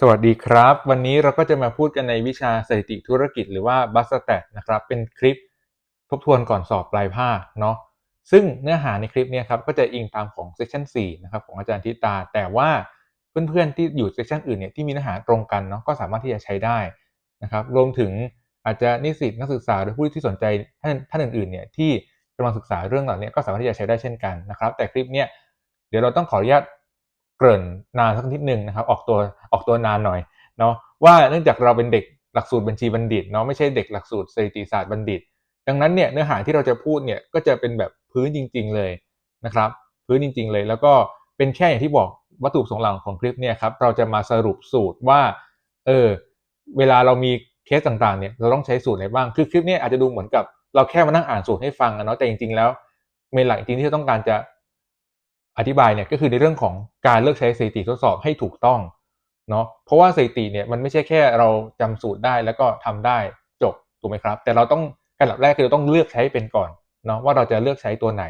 สวัสดีครับวันนี้เราก็จะมาพูดกันในวิชาสถิติธุรกิจหรือว่า BuzzStat นะครับเป็นคลิปทบทวนก่อนสอบปลายภาคเนาะซึ่งเนื้อหาในคลิปเนี้ครับก็จะอิงตามของ Section 4นะครับของอาจารย์ธิตาแต่ว่าเพื่อนๆที่อยู่ Section อื่นเนี่ยที่มีเนื้อหาตรงกันเนาะก็สามารถที่จะใช้ได้นะครับรวมถึงอาจจะนิสิตนักศึกษาหรือผู้ที่สนใจท่านอื่นๆเนี่ยที่กำลังศึกษาเรื่องเหล่านี้ก็สามารถที่จะใช้ได้เช่นกันนะครับแต่คลิปเนี้ยเดี๋ยวเราต้องขออนุญาตเกริ่นนานสักนิดนึงนะครับออกตัวนานหน่อย เนาะว่าเนื่องจากเราเป็นเด็กหลักสูตรบัญชีบัณฑิตเนาะไม่ใช่เด็กหลักสูตรสถิติศาสตร์บัณฑิตดังนั้นเนี่ยเนื้อหาที่เราจะพูดเนี่ยก็จะเป็นแบบพื้นจริงๆเลยนะครับพื้นจริงๆเลยแล้วก็เป็นแค่อย่างที่บอกวัตถุประสงค์หลักของคลิปเนี่ยครับเราจะมาสรุปสูตรว่าเออเวลาเรามีเคสต่างๆเนี่ยเราต้องใช้สูตรไหนบ้างคือคลิปนี้อาจจะดูเหมือนกับเราแค่มานั่งอ่านสูตรให้ฟังอะเนาะแต่จริงๆแล้วเมนหลักจริงๆที่เราต้องการจะอธิบายเนี่ยก็คือในเรื่องของการเลือกใช้สถิติทดสอบให้ถูกต้อง เนาะเพราะว่าสถิติเนี่ยมันไม่ใช่แค่เราจำสูตรได้แล้วก็ทำได้จบถูกไหมครับแต่เราต้องอันดับแรกคือเราต้องเลือกใช้เป็นก่อนเนาะว่าเราจะเลือกใช้ตัวไหน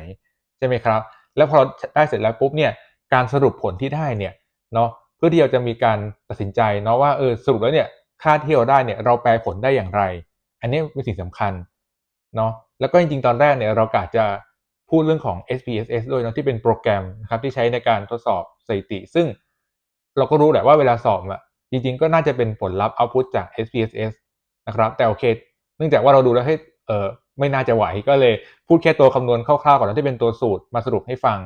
ใช่ไหมครับแล้วพอได้เสร็จแล้วปุ๊บเนี่ยการสรุปผลที่ได้เนี่ยเนาะเพื่อที่เราจะมีการตัดสินใจเนาะว่าสรุปแล้วเนี่ยค่าที่เราได้เนี่ยเราแปลผลได้อย่างไรอันนี้เป็นสิ่งสำคัญเนาะแล้วก็จริงๆตอนแรกเนี่ยเรากะจะพูดเรื่องของ SPSS ด้วยเนาะที่เป็นโปรแกรมนะครับที่ใช้ในการทดสอบสถิติซึ่งเราก็รู้แหละว่าเวลาสอบอะจริงๆก็น่าจะเป็นผลลัพธ์ output จาก SPSS นะครับแต่โอเคเนื่องจากว่าเราดูแล้วไม่น่าจะไหวก็เลยพูดแค่ตัวคำนวณคร่าวๆก่อนแล้วที่เป็นตัวสูตรมาสรุปให้ฟัง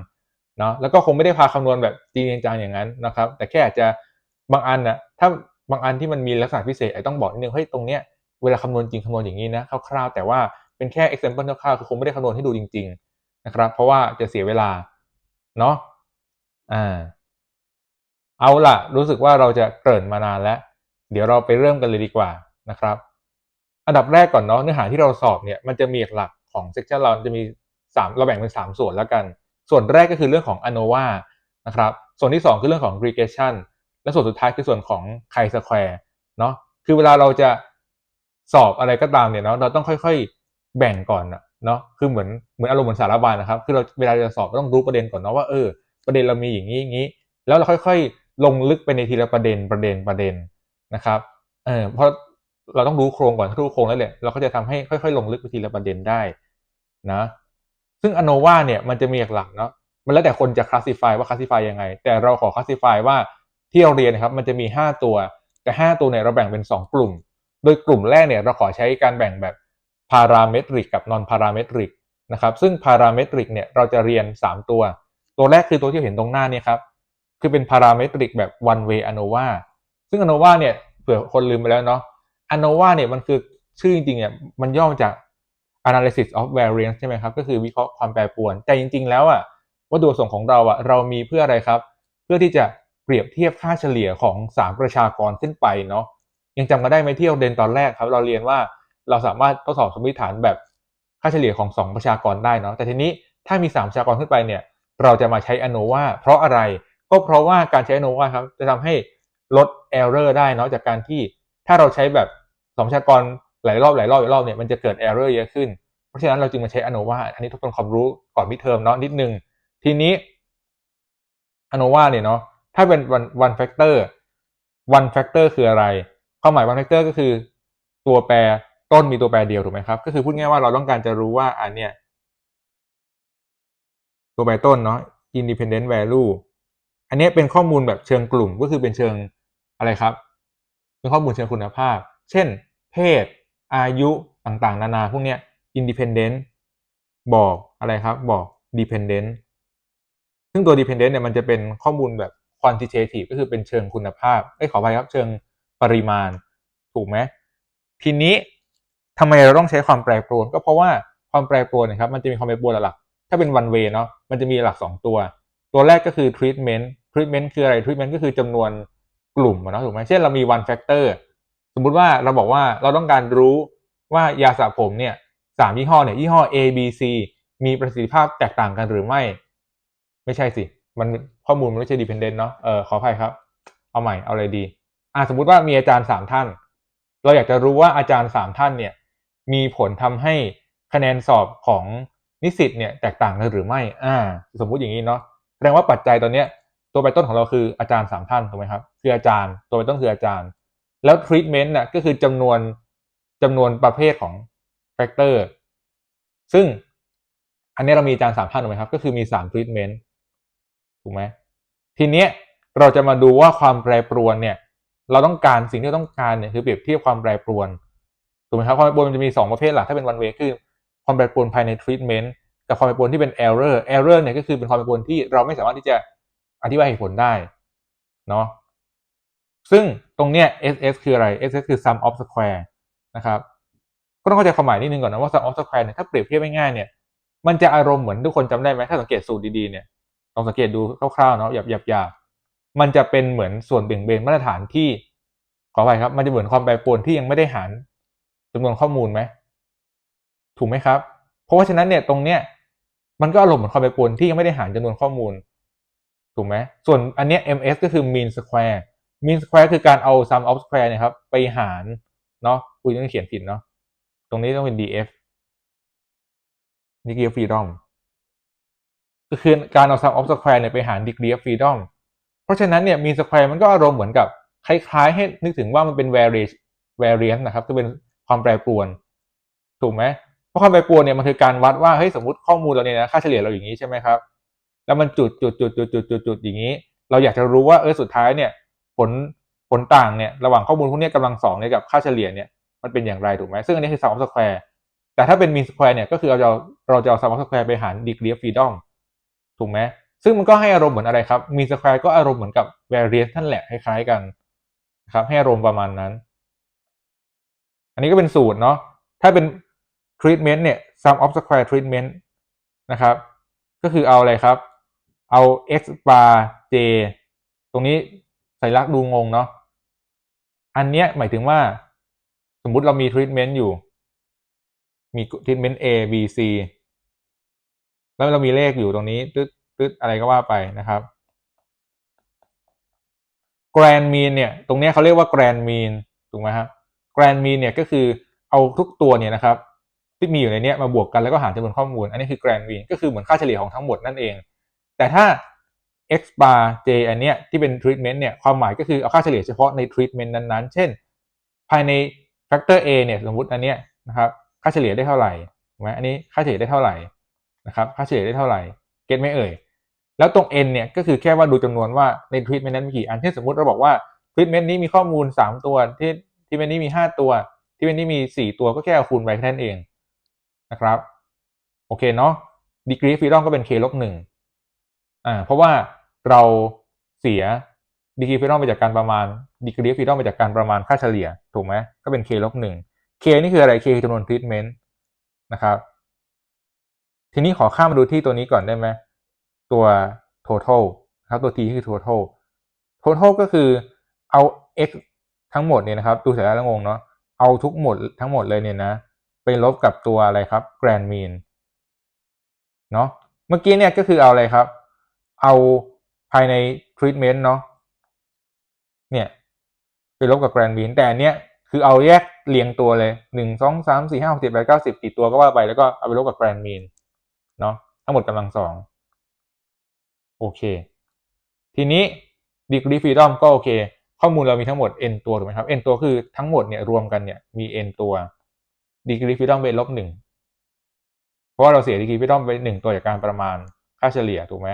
เนาะแล้วก็คงไม่ได้พาคำนวณแบบจริงจังอย่างนั้นนะครับแต่แค่อาจจะบางอันน่ะถ้าบางอันที่มันมีลักษณะพิเศษอาจต้องบอกนิดนึงเฮ้ยตรงเนี้ยเวลาคำนวณจริงคำนวณอย่างนี้นะคร่าวๆแต่ว่าเป็นแค่ example คร่าวๆคือคงไม่ได้คำนวณให้ดูจริงๆนะครับเพราะว่าจะเสียเวลาเนาะอ่า เอาล่ะรู้สึกว่าเราจะเกริ่นมานานแล้วเดี๋ยวเราไปเริ่มกันเลยดีกว่านะครับอันดับแรกก่อนเนาะเนื้อหาที่เราสอบเนี่ยมันจะมีหลักของเซกชันเราจะมีเราแบ่งเป็น3ส่วนแล้วกันส่วนแรกก็คือเรื่องของ ANOVA นะครับส่วนที่2คือเรื่องของ regression และส่วนสุดท้ายคือส่วนของ chi-square เนาะคือเวลาเราจะสอบอะไรก็ตามเนี่ยเนาะเราต้องค่อยๆแบ่งก่อนเนาะคือเหมือนอารมณ์เหมือนสารบัญนะครับคือเราเวลาจะสอบเราต้องรู้ประเด็นก่อนเนาะว่าประเด็นเรามีอย่างนี้อย่างนี้ แล้วเราค่อยๆลงลึกไปในทีละประเด็นนะครับเพราะเราต้องรู้โครงก่อนถ้ารู้โครงแล้วเนี่ยเราก็จะทำให้ค่อยๆลงลึกไปทีละประเด็นได้นะซึ่ง ANOVA เนี่ยมันจะมีหลักๆเนาะมันแล้วแต่คนจะ classify ว่า classify ยังไงแต่เราขอ classify ว่าที่เราเรียนนะครับมันจะมี5ตัวแต่5ตัวเนี่ยเราแบ่งเป็น2กลุ่มโดยกลุ่มแรกเนี่ยเราขอใช้การแบ่งแบบ parametric กับ non parametric นะครับซึ่ง parametric เนี่ยเราจะเรียน3ตัวแรกคือตัวที่เห็นตรงหน้านี้ครับ คือเป็น parametric แบบ one way ANOVA ซึ่ง ANOVA เนี่ยเผื่อคนลืมไปแล้วเนาะ ANOVA เนี่ยมันคือชื่อจริงๆเนี่ยมันย่อมาจาก analysis of variance ใช่ไหมครับก็คือวิเคราะห์ความแปรปรวนแต่จริงๆแล้วอ่ะวัตถุประสงค์ของเราอ่ะเรามีเพื่ออะไรครับเพื่อที่จะเปรียบเทียบค่าเฉลี่ยของ3ประชากรขึ้นไปเนาะยังจำกันได้ไหมที่เราเรียนตอนแรกครับเราเรียนว่าเราสามารถทดสอบสมมติฐานแบบค่าเฉลี่ยของ2ประชากรได้เนาะแต่ทีนี้ถ้ามี3ประชากรขึ้นไปเนี่ยเราจะมาใช้ ANOVA เพราะอะไร ก็เพราะว่าการใช้ ANOVA ครับจะทำให้ลด error ได้เนาะจากการที่ถ้าเราใช้แบบสมประชากรหลายรอบเนี่ยมันจะเกิด error เยอะขึ้นเพราะฉะนั้นเราจึงมาใช้ ANOVA อันนี้ทบทวนความรู้ก่อนมิดเทอมเนาะนิดนึงทีนี้ ANOVA เนี่ยเนาะถ้าเป็น one factor คืออะไรความหมาย one factor ก็คือตัวแปรต้นมีตัวแปรเดียวถูกไหมครับก็คือพูดง่ายว่าเราต้องการจะรู้ว่าอันเนี้ยตัวแปรต้นเนาะ independent value อันนี้เป็นข้อมูลแบบเชิงกลุ่มก็คือเป็นเชิงอะไรครับเป็นข้อมูลเชิงคุณภาพเช่นเพศอายุต่างๆนานาพวกเนี้ย independent บอกอะไรครับบอก dependent ซึ่งตัว dependent เนี่ยมันจะเป็นข้อมูลแบบ quantitative ก็คือเป็นเชิงคุณภาพขออภัยครับเชิงปริมาณถูกไหมทีนี้ทำไมเราต้องใช้ความแปรปรวนก็เพราะว่าความแปรปรวนนะครับมันจะมีความแปรปรวนหลักถ้าเป็น one way เนาะมันจะมีหลัก2ตัวแรกก็คือ treatment คืออะไร treatment ก็คือจำนวนกลุ่มเนาะถูกไหมเช่นเรามี one factor สมมุติว่าเราบอกว่าเราต้องการรู้ว่ายาสระผมเนี่ย3ยี่ห้อเนี่ยยี่ห้อ A B C มีประสิทธิภาพแตกต่างกันหรือไม่ใช่สิมันข้อมูลมันไม่ใช่ dependent เนาะขออภัยครับเอาใหม่เอาอะไรดีสมมุติว่ามีอาจารย์3ท่านเราอยากจะรู้ว่าอาจารย์3ท่านเนี่ยมีผลทำให้คะแนนสอบของนิสิตเนี่ยแตกต่างกันหรือไม่สมมุติอย่างนี้เนาะแสดงว่าปัจจัยตัวเนี้ย ตัวไปต้นของเราคืออาจารย์3ท่านถูกไหมครับคืออาจารย์ตัวไปต้นคืออาจารย์แล้ว treatment น่ะก็คือจำนวนประเภทของ factor ซึ่งอันนี้เรามีอาจารย์3ท่านถูกไหมครับก็คือมี3 treatment ถูกไหมทีเนี้ยเราจะมาดูว่าความแปรปรวนเนี่ยเราต้องการสิ่งที่เราต้องการเนี่ยคือเปรียบเทียบความแปรปรวนถูกไหมครับความแปรปรวนมันจะมี2ประเภทหลักถ้าเป็น one way คือความแปรปรวนภายใน treatment กับความแปรปรวนที่เป็น error เนี่ยก็คือเป็นความแปรปรวนที่เราไม่สามารถที่จะอธิบายเหตุผลได้เนาะซึ่งตรงเนี้ย SS คืออะไร SS คือ sum of square นะครับก็ต้องเข้าใจความหมายนิดนึงก่อนนะว่า sum of square เนี่ยถ้าเปรียบเทียบง่ายๆเนี่ยมันจะอารมณ์เหมือนทุกคนจำได้ไหมถ้าสังเกตสูตรดีๆเนี่ยลองสังเกตดูคร่าวๆเนาะหยาบๆมันจะเป็นเหมือนส่วนเบี่ยงเบนมาตรฐานที่ขออภัยครับมันจะเหมือนความแปรปรวนที่ยังไม่ได้หารจำนวนข้อมูลไหมถูกไหมครับเพราะว่าฉะนั้นเนี่ยตรงเนี้ยมันก็อารมณ์เหมือนความแปรปรวนที่ยังไม่ได้หารจำนวนข้อมูลถูกไหมส่วนอันเนี้ย ms ก็คือ mean square mean square คือการเอา sum of square เนี่ยครับไปหารเนาะคุณต้องเขียนผิดเนาะตรงนี้ต้องเป็น df degree of freedom ก็คือการเอา sum of square เนี่ยไปหาร degree of freedom เพราะฉะนั้นเนี่ย mean square มันก็อารมณ์เหมือนกับคล้ายๆให้นึกถึงว่ามันเป็น variance นะครับคือเป็นความแปรปรวนถูกไหมเพราะความแปรปรวนเนี่ยมันคือการวัดว่าเฮ้ยสมมติข้อมูลเราเนี่ยนะค่าเฉลี่ยเราอย่างนี้ใช่ไหมครับแล้วมันจุดอย่างนี้เราอยากจะรู้ว่าสุดท้ายเนี่ยผลผลต่างเนี่ยระหว่างข้อมูลพวกนี้กำลังสองเนี่ยกับค่าเฉลี่ยเนี่ยมันเป็นอย่างไรถูกไหมซึ่งอันนี้คือ sum of square แต่ถ้าเป็น mean square เนี่ยก็คือเราจะเอา sum of square ไปหาร degree of freedom ถูกไหมซึ่งมันก็ให้อารมณ์เหมือนอะไรครับ mean square ก็อารมณ์เหมือนกับ variance นั่นแหละคล้ายๆกันนะครับให้อารมณ์ประมาณนั้นอันนี้ก็เป็นสูตรเนาะถ้าเป็น treatment เนี่ย sum of square treatment นะครับก็คือเอาอะไรครับเอา x bar j ตรงนี้สัญลักษณ์ดูงงเนาะอันเนี้ยหมายถึงว่าสมมุติเรามี treatment อยู่มี treatment A B C แล้วเรามีเลขอยู่ตรงนี้ตึ๊ดอะไรก็ว่าไปนะครับ grand mean เนี่ยตรงนี้เขาเรียกว่า grand mean ถูกไหมครับ grand mean เนี่ยก็คือเอาทุกตัวเนี่ยนะครับที่มีอยู่ในนี้มาบวกกันแล้วก็หารจำนวนข้อมูลอันนี้คือ grand mean ก็คือเหมือนค่าเฉลี่ยของทั้งหมดนั่นเองแต่ถ้า x bar j อันเนี้ยที่เป็น treatment เนี่ยความหมายก็คือเอาค่าเฉลี่ยเฉพาะใน treatment นั้นๆเช่นภายใน factor A เนี่ยสมมุติอันเนี้ยนะครับค่าเฉลี่ยได้เท่าไหร่ถูกไหมอันนี้ค่าเฉลี่ยได้เท่าไหร่นะครับค่าเฉลี่ยได้เท่าไหร่เก็ตไหมเอ่ยแล้วตรง n เนี่ยก็คือแค่ว่าดูจำนวนว่าใน treatment นั้นมีกี่อันเช่นสมมุติเราบอกว่า treatment นี้มีข้อมูล3ตัวtreatment นี้มี5ตัวtreatment นี้มี4ตัวก็แค่เอาคูณไปแค่นั้นเองนะครับโอเคเนาะ degree of freedom ก็เป็น k ลบ1เพราะว่าเราเสีย degree of freedom ไปจากการประมาณ degree of freedom ไปจากการประมาณค่าเฉลี่ยถูกไหมก็เป็น k ลบ1 k นี่คืออะไร k คือจำนวน treatment นะครับทีนี้ขอข้ามมาดูที่ตัวนี้ก่อนได้ไหมตัว total ครับตัว t คือ total ก็คือเอา x ทั้งหมดเนี่ยนะครับดูเสร็จแล้วงงเนาะเอาทั้งหมดเลยเนี่ยนะไปลบกับตัวอะไรครับ grand mean เนาะเมื่อกี้เนี่ยก็คือเอาอะไรครับเอาภายใน treatment เนาะเนี่ยไปลบกับ grand mean แต่อันเนี้ยคือเอาแยกเรียงตัวเลย1 2 3 4 5 6 7 8 9 10กี่ตัวก็ว่าไปแล้วก็เอาไปลบกับ grand mean เนาะทั้งหมดกำลังสองโอเคทีนี้ degree freedom ก็โอเคข้อมูลเรามีทั้งหมด n ตัวถูกไหมครับ n ตัวคือทั้งหมดเนี่ยรวมกันเนี่ยมี n ตัว degree freedom เป็นลบ1เพราะว่าเราเสีย degree freedom ไป1ตัวจากการประมาณค่าเฉลี่ยถูกไหม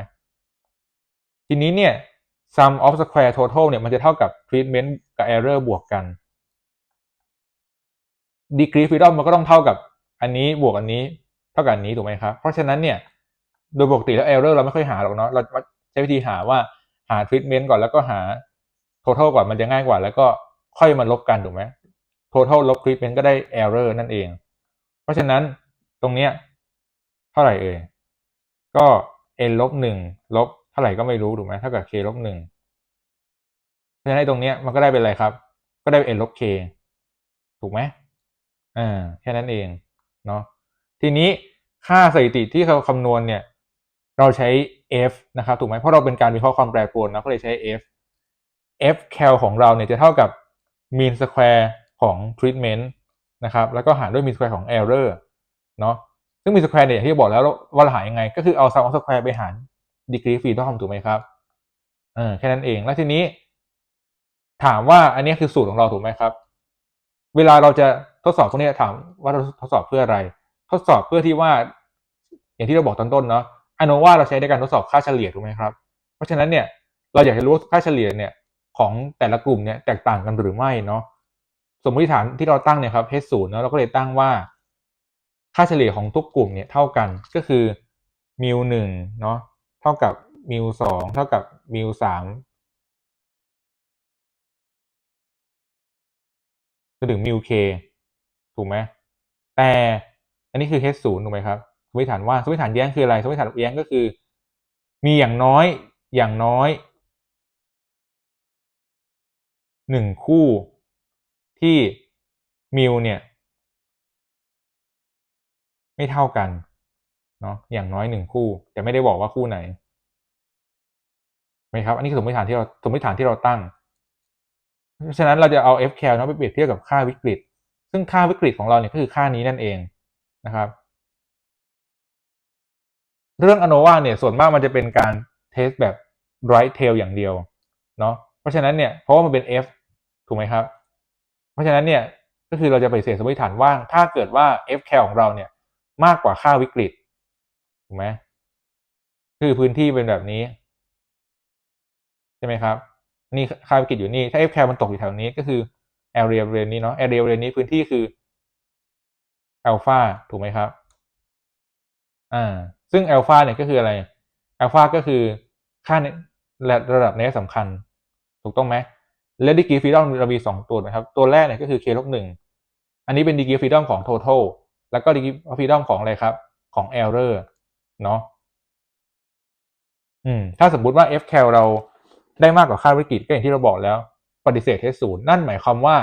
ทีนี้เนี่ย sum of square total เนี่ยมันจะเท่ากับ treatment กับ error บวกกัน degree freedom มันก็ต้องเท่ากับอันนี้บวกอันนี้เท่ากับอันนี้ถูกไหมครับเพราะฉะนั้นเนี่ยโดยปกติแล้ว error เราไม่ค่อยหาหรอกเนาะเราใช้วิธีหาว่าหา treatment ก่อนแล้วก็หา total ก่อนมันจะง่ายกว่าแล้วก็ค่อยมาลบกันถูกไหม total ลบ treatment ก็ได้ error นั่นเองเพราะฉะนั้นตรงเนี้ยเท่าไหร่เอ่ยก็ n ลบ1ลบเท่าไหร่ก็ไม่รู้ถูกไหมเท่ากับ k ลบ1เพราะฉะนั้นตรงเนี้ยมันก็ได้เป็นอะไรครับก็ได้ n ลบ k ถูกไหมแค่นั้นเองเนาะทีนี้ค่าสถิติที่เราคำนวณเนี่ยเราใช้ f นะครับถูกไหมเพราะเราเป็นการวิเคราะห์ความแปรปรวนนะก็เลยใช้ f cal ของเราเนี่ยจะเท่ากับ mean square ของ treatment นะครับแล้วก็หารด้วย mean square ของ error เนาะซึ่ง mean square เนี่ยอย่างที่บอกแล้วว่าเราหายังไงก็คือเอา sum of square ไปหาร degree freedom ถูกไหมครับ แค่นั้นเองแล้วทีนี้ถามว่าอันนี้คือสูตรของเราถูกไหมครับเวลาเราจะทดสอบพวกนี้ถามว่าเราทดสอบเพื่ออะไรทดสอบเพื่อที่ว่าอย่างที่เราบอกตอนต้นเนาะอโนวาเราใช้ในการทดสอบค่าเฉลี่ยถูกไหมครับเพราะฉะนั้นเนี่ยเราอยากจะรู้ค่าเฉลี่ยเนี่ยของแต่ละกลุ่มเนี่ยแตกต่างกันหรือไม่เนาะสมมติฐานที่เราตั้งเนี่ยครับ H0 เนาะเราก็เลยตั้งว่าค่าเฉลี่ยของทุกกลุ่มเนี่ยเท่ากันก็คือมิวหนึ่งเนาะเท่ากับมิวสองเท่ากับมิวสามจนถึงมิวเคถูกไหมแต่อันนี้คือ H0 ถูกไหมครับสมมติฐานว่าสมมติฐานแย้งคืออะไรสมมติฐานแย้งก็คือมีอย่างน้อยหนึ่งคู่ที่มิวเนี่ยไม่เท่ากันเนาะอย่างน้อยหนึ่งคู่แต่ไม่ได้บอกว่าคู่ไหนไหมครับอันนี้คือสมมติฐานที่เราตั้งเพราะฉะนั้นเราจะเอา fcal เนาะไปเปรียบเทียบกับค่าวิกฤตซึ่งค่าวิกฤตของเราเนี่ยก็คือค่านี้นั่นเองนะครับเรื่อง ANOVA เนี่ยส่วนมากมันจะเป็นการเทสแบบ right tail อย่างเดียวเนาะเพราะฉะนั้นเนี่ยเพราะว่ามันเป็น f ถูกไหมครับเพราะฉะนั้นเนี่ยก็คือเราจะปฏิเสธสมมติฐานว่างถ้าเกิดว่า fcal ของเราเนี่ยมากกว่าค่าวิกฤตถูกไหมคือพื้นที่เป็นแบบนี้ใช่ไหมครับนี่ค่าวิกฤตอยู่นี่ถ้า fcal มันตกอยู่แถวนี้ก็คือ area บริเวณนี้เนาะ area บริเวณนี้พื้นที่คือ alpha ถูกไหมครับซึ่ง alpha เนี่ยก็คืออะไร alpha ก็คือค่าระดับนัยสำคัญถูกต้องไหมและ degree freedom เรามี2ตัวนะครับตัวแรกเนี่ยก็คือ k ลบ1อันนี้เป็น degree freedom ของ total แล้วก็ degree freedom ของอะไรครับของ error เนาะถ้าสมมุติว่า fcal เราได้มากกว่าค่าวิกฤตก็อย่างที่เราบอกแล้วปฏิเสธ H0 นั่นหมายความว่า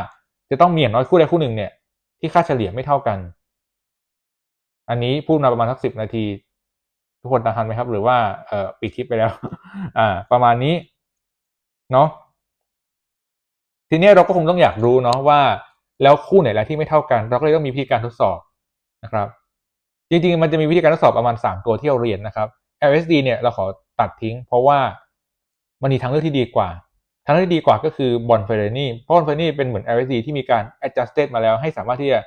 จะต้องมีอย่างน้อยคู่ใดคู่หนึ่งเนี่ยที่ค่าเฉลี่ยไม่เท่ากันอันนี้พูดมาประมาณสัก10 นาทีทุกคนทันไหมครับหรือว่าปิดคลิปไปแล้วประมาณนี้เนาะทีนี้เราก็คงต้องอยากรู้เนาะว่าแล้วคู่ไหนแล้วที่ไม่เท่ากันเราก็เลยต้องมีวิธีการทดสอบนะครับจริงๆมันจะมีวิธีการทดสอบประมาณ3ตัวที่เราเรียนนะครับ LSD เนี่ยเราขอตัดทิ้งเพราะว่ามันมีทางเลือกที่ดีกว่าทางเลือกที่ดีกว่าก็คือบอนเฟเรนีเพราะบอนเฟเรนีเป็นเหมือน LSD ที่มีการ adjusted มาแล้วให้สามารถที่จะ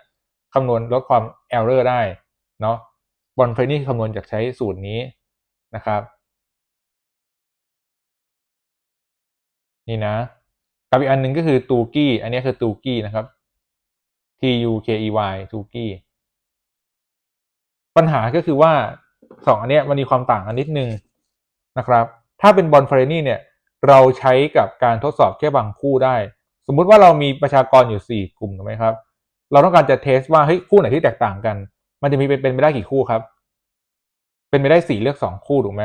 คำนวณลดความ error ได้เนาะบอนเฟรนี่คำนวณจากใช้สูตรนี้นะครับนี่นะกับอีกอันหนึ่งก็คือตูกี้อันนี้คือตูกี้นะครับ TUKEY ตูกี้ปัญหาก็คือว่า2อันนี้มันมีความต่างกันนิดนึงนะครับถ้าเป็นบอนเฟรนี่เนี่ยเราใช้กับการทดสอบแค่บางคู่ได้สมมุติว่าเรามีประชากรอยู่4กลุ่มถูกไหมครับเราต้องการจะเทสว่าเฮ้ยคู่ไหนที่แตกต่างกันมันจะมีเป็นไปได้กี่คู่ครับเป็นไปได้4เลือก2คู่ถูกไหม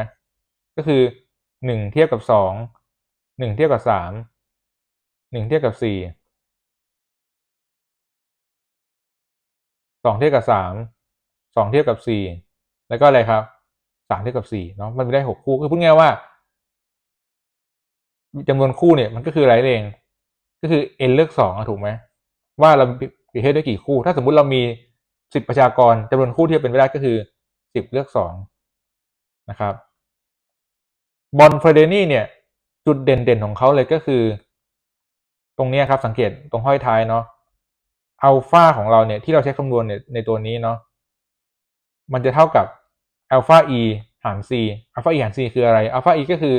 ก็คือ1เทียบกับ2 1เทียบกับ3 1เทียบกับ4 2เทียบกับ3 2เทียบกับ4แล้วก็อะไรครับ3เทียบกับ4เนาะมันไม่ได้6คู่คือพูดง่ายว่าจำนวนคู่เนี่ยมันก็คืออะไรเองก็คือ n เลือก2ถูกไหมว่าเราเปรียบเทียบได้กี่คู่ถ้าสมมุติเรามี10ประชากรจำนวนคู่ที่เป็นไปได้ก็คือ10เลือก2นะครับบอนเฟรเดนี่เนี่ยจุดเด่นๆของเขาเลยก็คือตรงนี้ครับสังเกตตรงห้อยท้ายเนาะอัลฟาของเราเนี่ยที่เราใช้คำนวณในตัวนี้เนาะมันจะเท่ากับอัลฟา e หาร c อัลฟา e หาร c คืออะไรอัลฟา e ก็คือ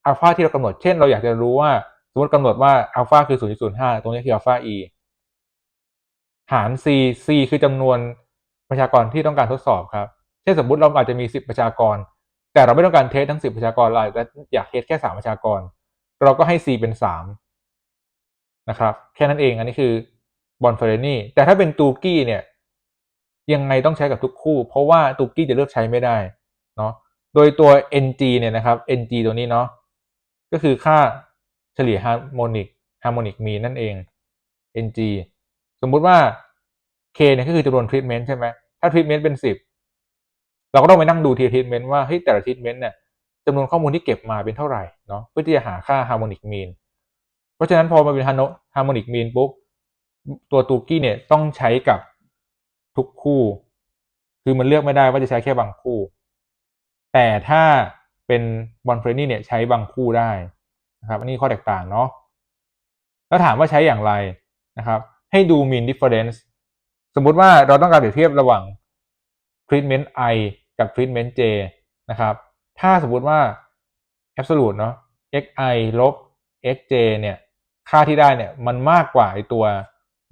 อัลฟาที่เรากำหนดเช่นเราอยากจะรู้ว่าสมมติกำหนดว่าอัลฟาคือ 0.05 ตรงนี้คืออัลฟา e หาร c c คือจำนวนประชากรที่ต้องการทดสอบครับเช่นสมมุติเราอาจจะมี10ประชากรแต่เราไม่ต้องการเทสทั้ง10ประชากรเราอยากเทสแค่3ประชากรเราก็ให้ c เป็น3นะครับแค่นั้นเองอันนี้คือบอนเฟเรนี่แต่ถ้าเป็นตูกี้เนี่ยยังไงต้องใช้กับทุกคู่เพราะว่าตูกี้จะเลือกใช้ไม่ได้เนาะโดยตัว ng เนี่ยนะครับ ng ตัวนี้เนาะก็คือค่าเฉลี่ยฮาร์โมนิกมีนั่นเอง ng สมมุติว่า k เนี่ยก็คือจำนวนทรีทเมนต์ใช่ไหมถ้าทรีทเมนต์เป็น10เราก็ต้องไปนั่งดูทีละทรีทเมนต์ว่าเฮ้ยแต่ละทรีทเมนต์เนี่ยจำนวนข้อมูลที่เก็บมาเป็นเท่าไหร่เนาะเพื่อที่จะหาค่าฮาร์โมนิกมีนเพราะฉะนั้นพอมาเป็นฮาร์โมนิกมีนปุ๊บตัวตูกี้เนี่ยต้องใช้กับทุกคู่คือมันเลือกไม่ได้ว่าจะใช้แค่บางคู่แต่ถ้าเป็นบอนเฟรนี่เนี่ยใช้บางคู่ได้ นะครับอันนี้ข้อแตกต่างเนาะแล้วถามว่าใช้อย่างไรนะครับให้ดู mean difference สมมุติว่าเราต้องการเปรียบเทียบระหว่าง treatment I กับ treatment J นะครับถ้าสมมุติว่า absolute เนาะ xi ลบ xj เนี่ยค่าที่ได้เนี่ยมันมากกว่าไอตัว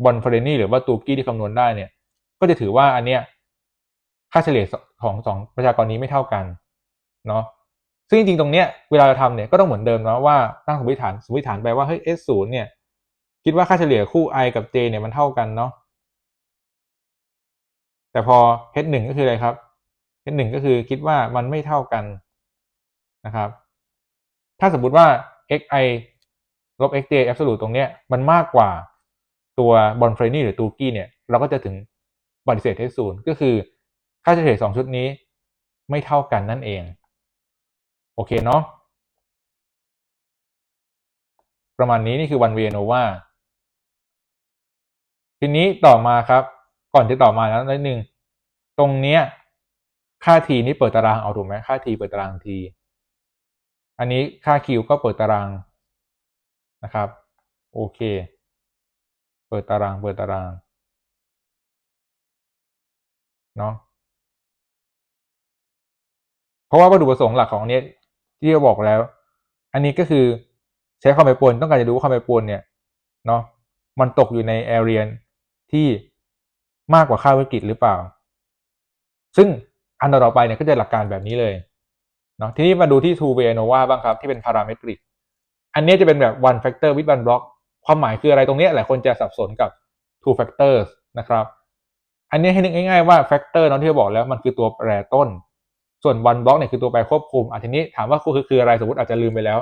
บอนเฟรนี่หรือว่าตูกี้ที่คำนวณได้เนี่ยก็จะถือว่าอันเนี้ยค่าเฉลี่ยของสองประชากรนี้ไม่เท่ากันเนาะซึ่งจริงๆตรงเนี้ยเวลาเราทำเนี่ยก็ต้องเหมือนเดิมเนาะว่าตั้งสมมติฐานไปว่าเฮ้ย S0 เนี่ยคิดว่าค่าเฉลี่ยคู่ I กับ J เนี่ยมันเท่ากันเนาะแต่พอ H1 ก็คืออะไรครับ H1 ก็คือคิดว่ามันไม่เท่ากันนะครับถ้าสมมุติว่า xi ลบ xj absolute ตรงเนี้ยมันมากกว่าตัวบอนเฟรนี่หรือตูกี้เนี่ยเราก็จะถึงปฏิเสธ H0 ก็คือค่าเฉลี่ย2ชุดนี้ไม่เท่ากันนั่นเองโอเคเนาะประมาณนี้นี่คือ one way ANOVA ทีนี้ต่อมาครับก่อนจะต่อมาแล้วนิดนึงตรงเนี้ยค่า t นี้เปิดตารางเอาถูกไหมค่า t เปิดตาราง t อันนี้ค่า q ก็เปิดตารางนะครับโอเคเปิดตารางเนาะเพราะว่าวัตถุประสงค์หลักของอันนี้ที่เราบอกแล้ว อันนี้ก็คือใช้ความแปรปรวนต้องการจะดูว่าความแปรปรวนเนี่ยเนาะมันตกอยู่ในแอเรียที่มากกว่าค่าวิกฤตหรือเปล่า ซึ่งอันต่อไปเนี่ยก็จะหลักการแบบนี้เลยเนาะทีนี้มาดูที่ two way ANOVA บ้างครับที่เป็น parametric อันนี้จะเป็นแบบ one factor with one block ความหมายคืออะไรตรงนี้หลายคนจะสับสนกับ two factors นะครับอันนี้ให้นึกง่ายๆว่า factor เนาะที่เราบอกแล้วมันคือตัวแปรต้นส่วน one block เนี่ยคือตัวแปรควบคุมทีนี้ถามว่าคืออะไรสมมติอาจจะลืมไปแล้ว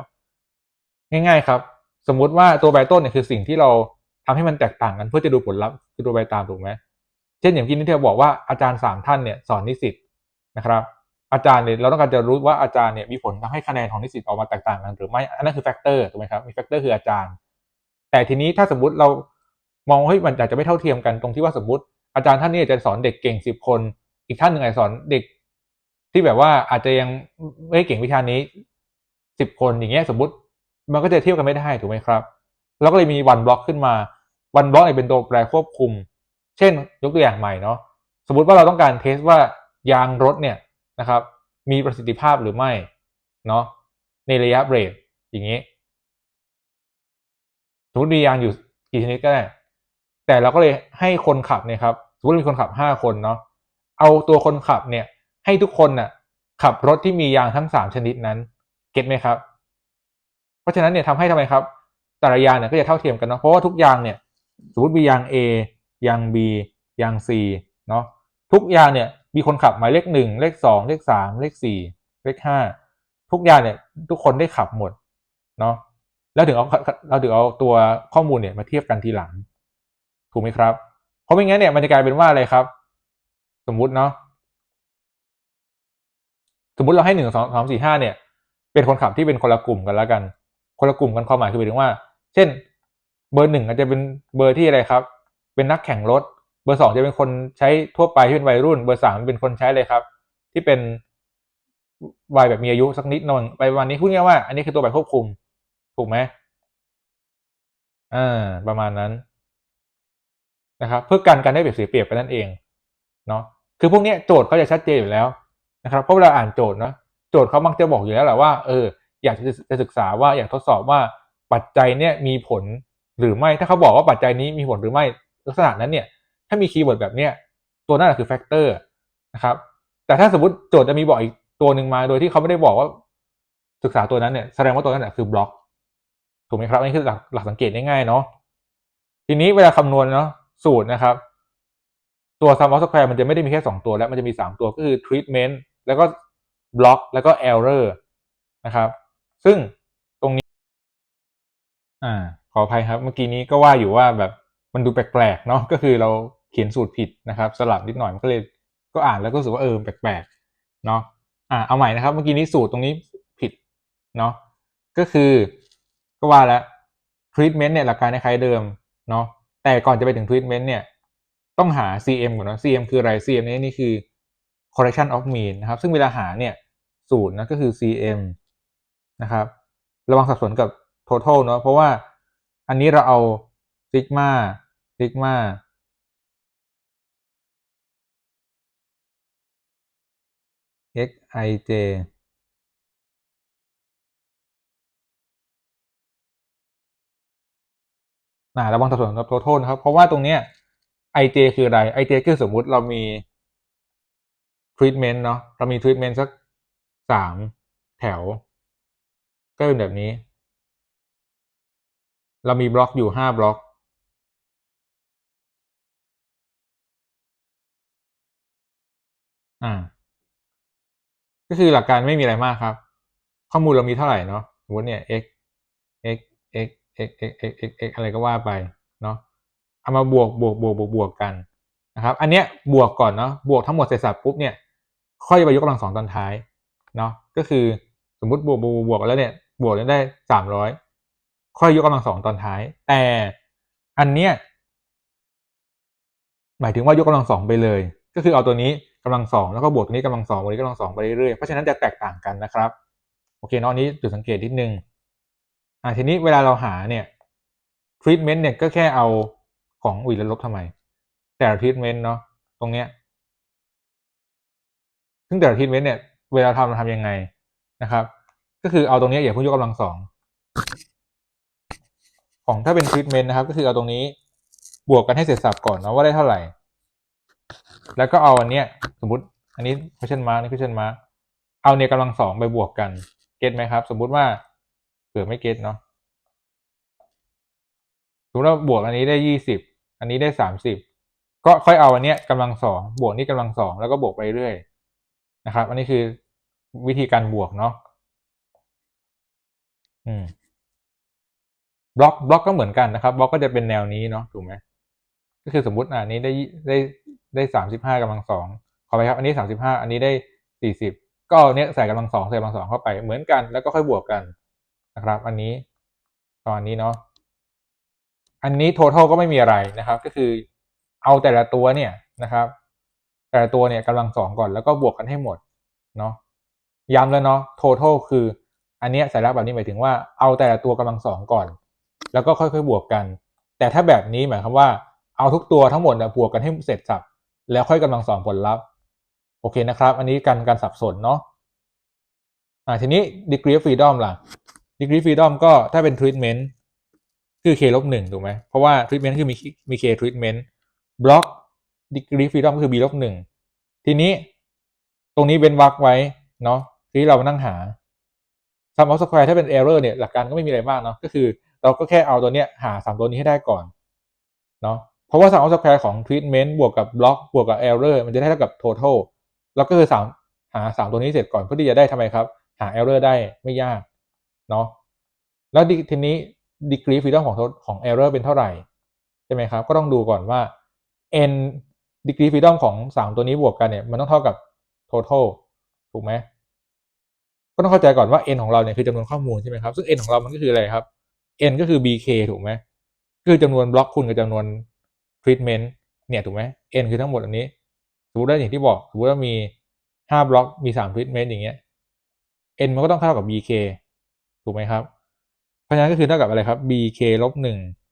ง่ายๆครับสมมุติว่าตัวแปรต้นเนี่ยคือสิ่งที่เราทำให้มันแตกต่างกันเพื่อจะดูผลลัพธ์คือตัวแปรตามถูกไหมเช่นอย่างที่เราบอกว่าอาจารย์3ท่านเนี่ยสอนนิสิตนะครับอาจารย์เนี่ยเราต้องการจะรู้ว่าอาจารย์เนี่ยมีผลทำให้คะแนนของนิสิตออกมาแตกต่างกันหรือไม่อันนั้นคือแฟกเตอร์ถูกไหมครับมีแฟกเตอร์คืออาจารย์แต่ทีนี้ถ้าสมมติเรามองว่ามันอาจจะไม่เท่าเทียมกันตรงที่ว่าสมมติอาจารย์ท่านนี้จะสอนเด็กเก่ง10คนอีกท่านหนึ่งอาจจะสอนเด็กที่แบบว่าอาจจะยังไม่เก่งวิชานี้10คนอย่างเงี้ยสมมติมันก็จะเทียบกันไม่ได้ถูกไหมครับเราก็เลยมีวันบล็อกขึ้นมาวันบล็อกเนี่ยเป็นตัวแปรควบคุมเช่นยกตัวอย่างใหม่เนาะสมมุติว่าเราต้องการเทสว่ายางรถเนี่ยนะครับมีประสิทธิภาพหรือไม่เนาะในระยะเบรกอย่างนี้สมมติมียางอยู่กี่ชนิดก็ได้แต่เราก็เลยให้คนขับเนี่ยครับสมมติมีคนขับ5 คนเนาะเอาตัวคนขับเนี่ยให้ทุกคนน่ะขับรถที่มียางทั้ง3 ชนิดนั้นเก็ตไหมครับเพราะฉะนั้นเนี่ยทำไมครับแต่ละยางเนี่ยก็จะเท่าเทียมกันเนาะเพราะว่าทุกยางเนี่ยสมมติมียาง A ยาง B ยาง C เนาะทุกยางเนี่ยมีคนขับหมายเลข1เลข2เลข3เลข4เลข5ทุกยางเนี่ยทุกคนได้ขับหมดเนาะแล้วถึงเอาตัวข้อมูลเนี่ยมาเทียบกันทีหลังถูกไหมครับเพราะไม่งั้นเนี่ยมันจะกลายเป็นว่าอะไรครับสมมุติเนาะสมมุติเราให้1 2 3 4 5เนี่ยเป็นคนขับที่เป็นคนละกลุ่มกันแล้วกันคนละกลุ่มกันความหมายคือหมายถึงว่าเช่นเบอร์ 1อาจจะเป็นเบอร์ที่อะไรครับเป็นนักแข่งรถเบอร์ 2จะเป็นคนใช้ทั่วไปที่เป็นวัยรุ่นเบอร์ 3เป็นคนใช้เลยครับที่เป็นวัยแบบมีอายุสักนิดหน่อยไปวันนี้พูดง่ายว่าอันนี้คือตัวแบบควบคุมถูกไหมประมาณนั้นนะครับเพื่อการได้เปรียบเสียเปรียบกันนั่นเองเนาะคือพวกนี้โจทย์เขาจะชัดเจนอยู่แล้วนะครับเพราะเวลาอ่านโจทย์นะโจทย์เขามักจะบอกอยู่แล้วแหละว่าอยากจะศึกษาว่าอยากทดสอบว่าปัจจัยเนี่ยมีผลหรือไม่ถ้าเขาบอกว่าปัจจัยนี้มีผลหรือไม่ลักษณะนั้นเนี่ยถ้ามีคีย์เวิร์ดแบบเนี้ยตัวนั้นคือแฟกเตอร์นะครับแต่ถ้าสมมติโจทย์จะมีบอกอีกตัวหนึ่งมาโดยที่เขาไม่ได้บอกว่าศึกษาตัวนั้นเนี่ยแสดงว่าตัวนั้นคือบล็อกถูกไหมครับอันนี้คือหลักสังเกตง่ายๆเนาะทีนี้เวลาคำนวณเนาะสูตรนะครับตัว sum of square มันจะไม่ได้มีแค่2ตัวแล้วมันจะมี3ตัวก็คือ treatment แล้วก็ block แล้วก็ error นะครับซึ่งตรงนี้ขออภัยครับเมื่อกี้นี้ก็ว่าอยู่ว่าแบบมันดูแปลกๆเนาะก็คือเราเขียนสูตรผิดนะครับสลับนิดหน่อยมันก็เลยก็อ่านแล้วก็รู้สึกว่าแปลกๆเนาะเอาใหม่นะครับเมื่อกี้นี้สูตรตรงนี้ผิดเนาะก็คือก็ว่าแล้ว treatment เนี่ยหลักการคล้ายเดิมเนาะแต่ก่อนจะไปถึง treatment เนี่ยต้องหา CM ก่อนนะ CM คืออะไร CM นี่คือ correction of mean นะครับซึ่งเวลาหาเนี่ยสูตรนะก็คือ CM นะครับระวังสับสนกับ total เนาะเพราะว่าอันนี้เราเอาซิกมาxij ระวังสับสนกับ total นะครับเพราะว่าตรงเนี้ย ij คืออะไร ij คือสมมุติเรามี treatment เนาะเรามี treatment สัก3แถวก็เป็นแบบนี้เรามีบล็อกอยู่5บล็อกก็คือหลักการไม่มีอะไรมากครับข้อมูลเรามีเท่าไหร่เนาะสมมติเนี่ย x x x x x x x x อะไรก็ว่าไปเนาะเอามาบวกกันนะครับอันเนี้ยบวกก่อนเนาะบวกทั้งหมดเสร็จสับปุ๊บเนี่ยค่อยไปยกกำลังสองตอนท้ายเนาะก็คือสมมุติบวกแล้วเนี่ยบวกได้300ค่อยยกกำลังสองตอนท้ายแต่อันเนี้ยหมายถึงว่ายกกำลังสองไปเลยก็คือเอาตัวนี้กำลังสองแล้วก็บวกตัวนี้กำลังสองบวกนี้กำลังสองไปเรื่อยๆเพราะฉะนั้นจะแตกต่างกันนะครับโอเคเนาะนี้จุดสังเกตนิดนึงทีนี้เวลาเราหาเนี่ย treatment เนี่ยก็แค่เอาของแล้วลบทำไมแต่ละ treatment เนาะตรงเนี้ยซึ่งแต่ละ treatment เนี่ยเวลาเราทำยังไงนะครับก็คือเอาตรงนี้อย่าเพิ่งยกกำลังสองของถ้าเป็น treatment นะครับก็คือเอาตรงนี้บวกกันให้เสร็จสับก่อนเนาะว่าได้เท่าไหร่แล้วก็เอาอันเนี้ยสมมติอันนี้ question mark นี่ question mark เอาเนี่ยกำลังสองไปบวกกันเก็ตไหมครับสมมุติว่าเผื่อไม่เก็ตเนาะสมมติว่าบวกอันนี้ได้20อันนี้ได้30ก็ค่อยเอาอันเนี้ยกำลังสองบวกนี่กำลังสองแล้วก็บวกไปเรื่อยนะครับอันนี้คือวิธีการบวกเนาะบล็อกก็เหมือนกันนะครับบล็อกก็จะเป็นแนวนี้เนาะถูกไหมก็คือสมมุติอันนี้ได้35กำลังสองขอไปครับอันนี้35อันนี้ได้40ก็เอาเนี้ยใส่กำลังสองใส่กำลังสองเข้าไปเหมือนกันแล้วก็ค่อยบวกกันนะครับอันนี้ตอนนี้เนาะอันนี้ total ก็ไม่มีอะไรนะครับก็คือเอาแต่ละตัวเนี่ยนะครับแต่ละตัวเนี่ยกำลังสองก่อนแล้วก็บวกกันให้หมดเนาะย้ำแล้วเนาะ total คืออันนี้สัญลักษณ์แบบนี้หมายถึงว่าเอาแต่ละตัวกำลังสองก่อนแล้วก็ค่อยๆบวกกันแต่ถ้าแบบนี้หมายความว่าเอาทุกตัวทั้งหมดบวกกันให้เสร็จสับแล้วค่อยกำลังสองผลลัพธ์โอเคนะครับอันนี้การสับสนเนาะทีนี้ degree of freedom ล่ะ degree of freedom ก็ถ้าเป็น treatment คือ k ลบ1ถูกไหมเพราะว่า treatment คือมี k treatment block degree freedom ก็คือ b ลบ1ทีนี้ตรงนี้เว้นวรรคไว้เนาะที่เรามานั่งหา sum of square ถ้าเป็น error เนี่ยหลักการก็ไม่มีอะไรมากเนาะก็คือเราก็แค่เอาตัวเนี้ยหา3ตัวนี้ให้ได้ก่อนเนาะเพราะว่า sum of square ของ treatment บวกกับ block บวกกับ error มันจะได้เท่ากับ total แล้วก็คือหา3ตัวนี้เสร็จก่อนเพื่อที่จะได้ทำไมครับหา error ได้ไม่ยากเนาะแล้วทีนี้ degree freedom ของ error เป็นเท่าไหร่ใช่ไหมครับก็ต้องดูก่อนว่า n degree freedom ของ3ตัวนี้บวกกันเนี่ยมันต้องเท่ากับ total ถูกไหมก็ต้องเข้าใจก่อนว่า n ของเราเนี่ยคือจำนวนข้อมูลใช่ไหมครับซึ่ง n ของเรามันก็คืออะไรครับ n ก็คือ bk ถูกไหมคือจำนวนบล็อกคูณกับจำนวน treatment เนี่ยถูกไหม n คือทั้งหมดอันนี้สมมติว่าอย่างที่บอกสมมติว่ามี5บล็อกมี3 treatment อย่างเงี้ย n มันก็ต้องเท่ากับ bk ถูกไหมครับเพราะฉะนั้นก็คือเท่ากับอะไรครับ bk ลบ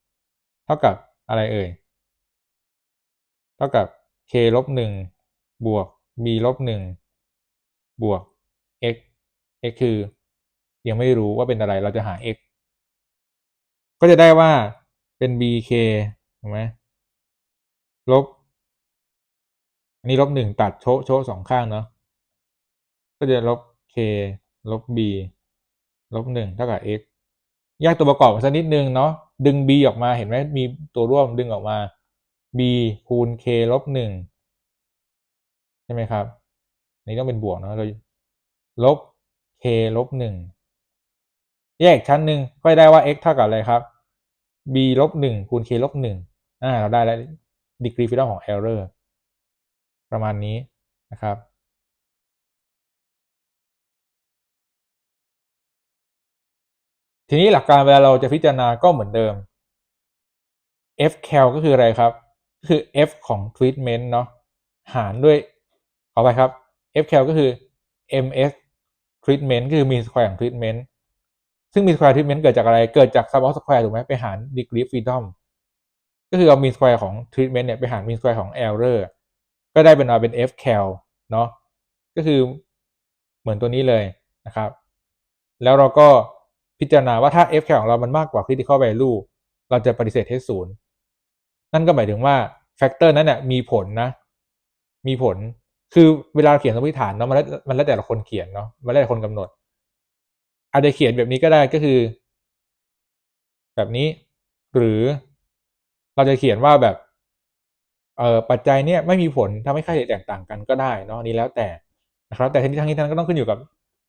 1เท่ากับอะไรเอ่ยเท่ากับ k ลบ1บวก b ลบ1บวก x x คือยังไม่รู้ว่าเป็นอะไรเราจะหา x ก็จะได้ว่าเป็น bk ถูกไหมลบอันนี้ลบ1ตัดโชว์2ข้างเนาะก็จะลบ k ลบ b ลบ1เท่ากับ x แยกตัวประกอบสักนิดนึงเนาะดึง b ออกมาเห็นไหมมีตัวร่วมดึงออกมา b คูณ k ลบ1ใช่ไหมครับนี่ต้องเป็นบวกนะเราลบ k ลบ1แยกชั้นหนึ่งก็ได้ว่า x เท่ากับอะไรครับ b ลบ1คูณ k ลบ1เราได้แล้ว degree freedom ของ error ประมาณนี้นะครับทีนี้หลักการเวลาเราจะพิจารณาก็เหมือนเดิม fcal ก็คืออะไรครับก็คือ f ของ treatment เนาะหารด้วยขอไปครับ fcal ก็คือ ms treatment คือ mean square ของ treatment ซึ่ง mean square treatment เกิดจากอะไรเกิดจาก sum of square ถูกไหมไปหาร degree freedom ก็คือเอา mean square ของ treatment เนี่ยไปหาร mean square ของ error ก็ได้เป็น f cal เนาะก็คือเหมือนตัวนี้เลยนะครับแล้วเราก็พิจารณาว่าถ้า f cal ของเรามันมากกว่า critical value เราจะปฏิเสธให้ศูนย์นั่นก็หมายถึงว่าแฟกเตอร์นั้นเนี่ยมีผลนะมีผลคือเวลาเขียนสมมติฐานเนาะมันแล้วแต่ละคนเขียนเนาะมันแล้วแต่คนกำหนดอาจจะเขียนแบบนี้ก็ได้ก็คือแบบนี้หรือเราจะเขียนว่าแบบปัจจัยเนี่ยไม่มีผลทำให้ค่าเฉลี่ยแตกต่างกันก็ได้เนาะนี่แล้วแต่นะครับแต่ทั้งนี้ทั้งนั้นก็ต้องขึ้นอยู่กับ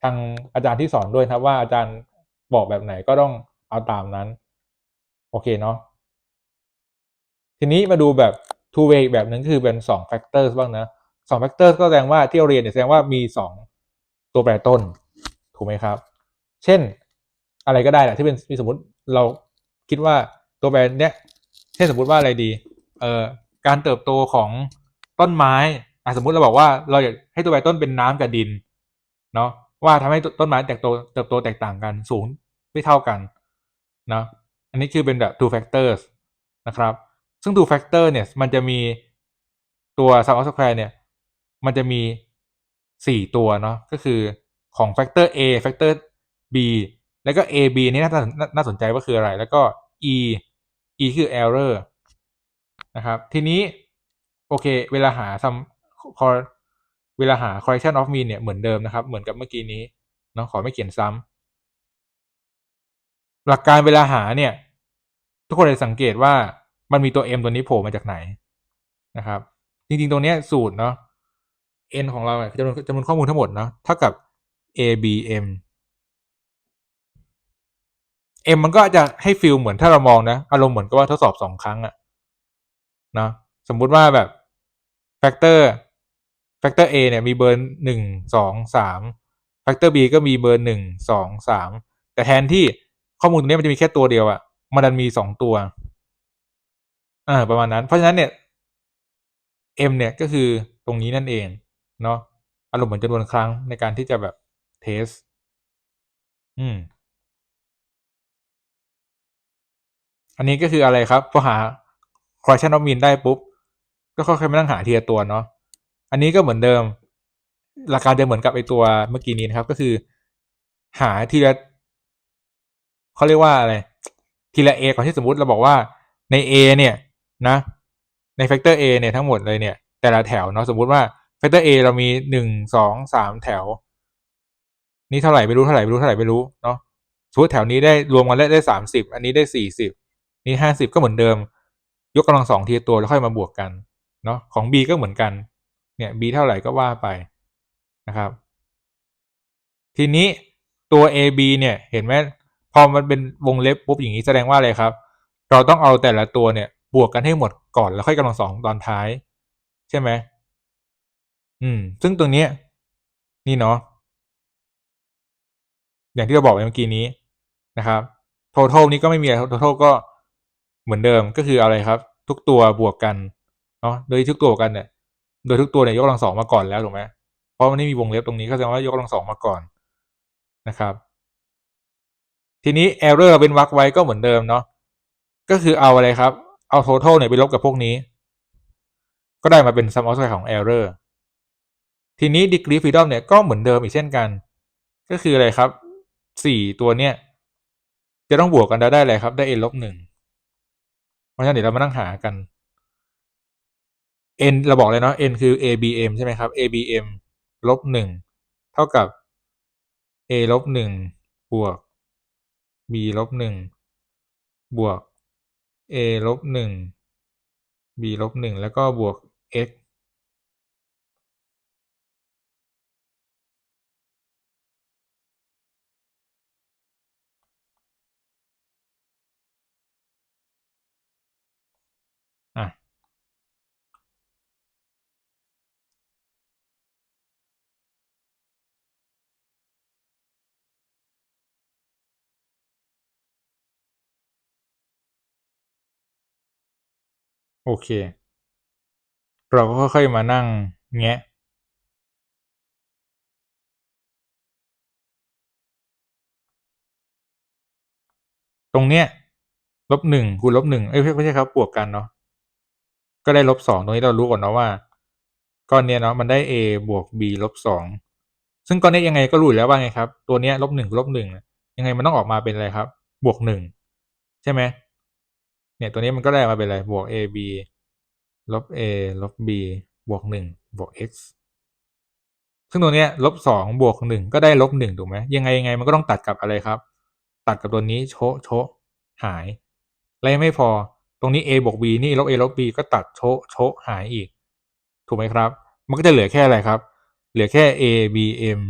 ทางอาจารย์ที่สอนด้วยครับว่าอาจารย์บอกแบบไหนก็ต้องเอาตามนั้นโอเคเนาะทีนี้มาดูแบบ two way แบบหนึ่งคือเป็น2 factors บ้างนะ2 factors ก็แสดงว่าที่เราเรียนเนี่ยแสดงว่ามี2ตัวแปรต้นถูกไหมครับเช่นอะไรก็ได้แหละที่เป็นมีสมมติเราคิดว่าตัวแปรเนี้ยเช่นสมมติว่าอะไรดีการเติบโตของต้นไม้สมมติเราบอกว่าเราอยากให้ตัวแปรต้นเป็นน้ำกับดินเนาะว่าทำให้ต้นไม้เติบโตแตกต่างกันสูงไม่เท่ากันนะอันนี้คือเป็นแบบ two factors นะครับซึ่ง two factor เนี่ยมันจะมีตัว sum of square เนี่ยมันจะมี4ตัวเนาะก็คือของ factor A factor B แล้วก็ A B นี่น่าสนใจว่าคืออะไรแล้วก็ E คือ error นะครับทีนี้โอเคเวลาหาเวลาหา correction of mean เนี่ยเหมือนเดิมนะครับเหมือนกับเมื่อกี้นี้เนาะขอไม่เขียนซ้ำหลักการเวลาหาเนี่ยทุกคนจะสังเกตว่ามันมีตัว m ตัวนี้โผล่มาจากไหนนะครับจริงๆตรงนี้สูตรเนาะ n ของเราเนี่ยจำนวนข้อมูลทั้งหมดเนาะเท่ากับ abm m มันก็จะให้ฟีลเหมือนถ้าเรามองนะอารมณ์เหมือนกับว่าทดสอบ2ครั้งอะนะสมมุติว่าแบบแฟกเตอร์A เนี่ยมีเบอร์1 2 3แฟกเตอร์ B ก็มีเบอร์1 2 3แต่แทนที่ข้อมูลตรงนี้มันจะมีแค่ตัวเดียวอะมันดันมี2ตัวประมาณนั้นเพราะฉะนั้นเนี่ย m เนี่ยก็คือตรงนี้นั่นเองเนาะอารมณ์เหมือนจำนวนครั้งในการที่จะแบบเทสอืม อันนี้ก็คืออะไรครับพอหา correlation of mean ได้ปุ๊บก็ค่อยๆมานั่งหาทีละตัวเนาะอันนี้ก็เหมือนเดิมหลักการจะเหมือนกับไอตัวเมื่อกี้นี้นะครับก็คือหาทีละเขาเรียกว่าอะไรทีละ A ก่อนที่สมมติเราบอกว่าใน A เนี่ยนะใน factor A เนี่ยทั้งหมดเลยเนี่ยแต่ละแถวเนาะสมมุติว่า factor A เรามี1 2 3แถวนี่เท่าไหร่ไม่รู้เท่าไหร่ไม่รู้เท่าไหร่ไม่รู้เนาะสมมติแถวนี้ได้รวมกันได้30อันนี้ได้40นี่50ก็เหมือนเดิมยกกำลังสองทีตัวแล้วค่อยมาบวกกันเนาะของ B ก็เหมือนกันเนี่ย B เท่าไหร่ก็ว่าไปนะครับทีนี้ตัว AB เนี่ยเห็นไหมพอมันเป็นวงเล็บปุ๊บอย่างนี้แสดงว่าอะไรครับเราต้องเอาแต่ละตัวเนี่ยบวกกันให้หมดก่อนแล้วค่อยกำลังสองตอนท้ายใช่ไหมซึ่งตรงนี้นี่เนาะ อย่างที่เราบอกไปเมื่อกี้นี้นะครับ total นี้ก็ไม่มีอะไร total ก็เหมือนเดิมก็คืออะไรครับทุกตัวบวกกันเนาะโดยทุกตัวกันเนี่ยโดยทุกตัวเนี่ยยกกำลังสองมาก่อนแล้วถูกไหมเพราะมันไม่มีวงเล็บตรงนี้ก็แสดงว่ายกกำลังสองมาก่อนนะครับทีนี้ error เราเป็นวรรคไว้ก็เหมือนเดิมเนาะก็คือเอาอะไรครับเอา total เนี่ยไปลบกับพวกนี้ก็ได้มาเป็น sum of square ของ error ทีนี้ degree freedom เนี่ยก็เหมือนเดิมอีกเช่นกันก็คืออะไรครับ4ตัวเนี่ยจะต้องบวกกันได้อะไรครับได้ n ลบ1เพราะฉะนั้นเดี๋ยวเรามานั่งหากัน n เราบอกเลยเนาะ n คือ abm ใช่ไหมครับ abm ลบ1เท่ากับ a ลบ1บวก b ลบ1บวก a ลบ1 b ลบ1แล้วก็บวก x อ่ะโอเคเราก็ค่อยๆมานั่งแงะ ตรงเนี้ย-1คูณ-1ไม่ใช่ครับบวกกันเนาะก็ได้-2ตรงนี้เรารู้ก่อนเนาะว่าก้อนเนี้ยเนาะมันได้ A บวก B -2ซึ่งก้อนนี้ยังไงก็รู้อยู่แล้วว่าไงครับตัวเนี้ย-1คูณ-1ยังไงมันต้องออกมาเป็นอะไรครับบวก1ใช่ไหมเนี่ยตัวนี้มันก็ได้มาเป็นอะไรบวก AB ลบ A ลบ B บวก1บวก x ซึ่งตัวเนี้ย-2บวก1ก็ได้-1ถูกไหมยังไงมันก็ต้องตัดกับอะไรครับตัดกับตัวนี้โชะหายและยังไม่พอตรงนี้ A บวก B นี่ลบ A ลบ B ก็ตัดโชะหายอีกถูกไหมครับมันก็จะเหลือแค่อะไรครับเหลือแค่ A B M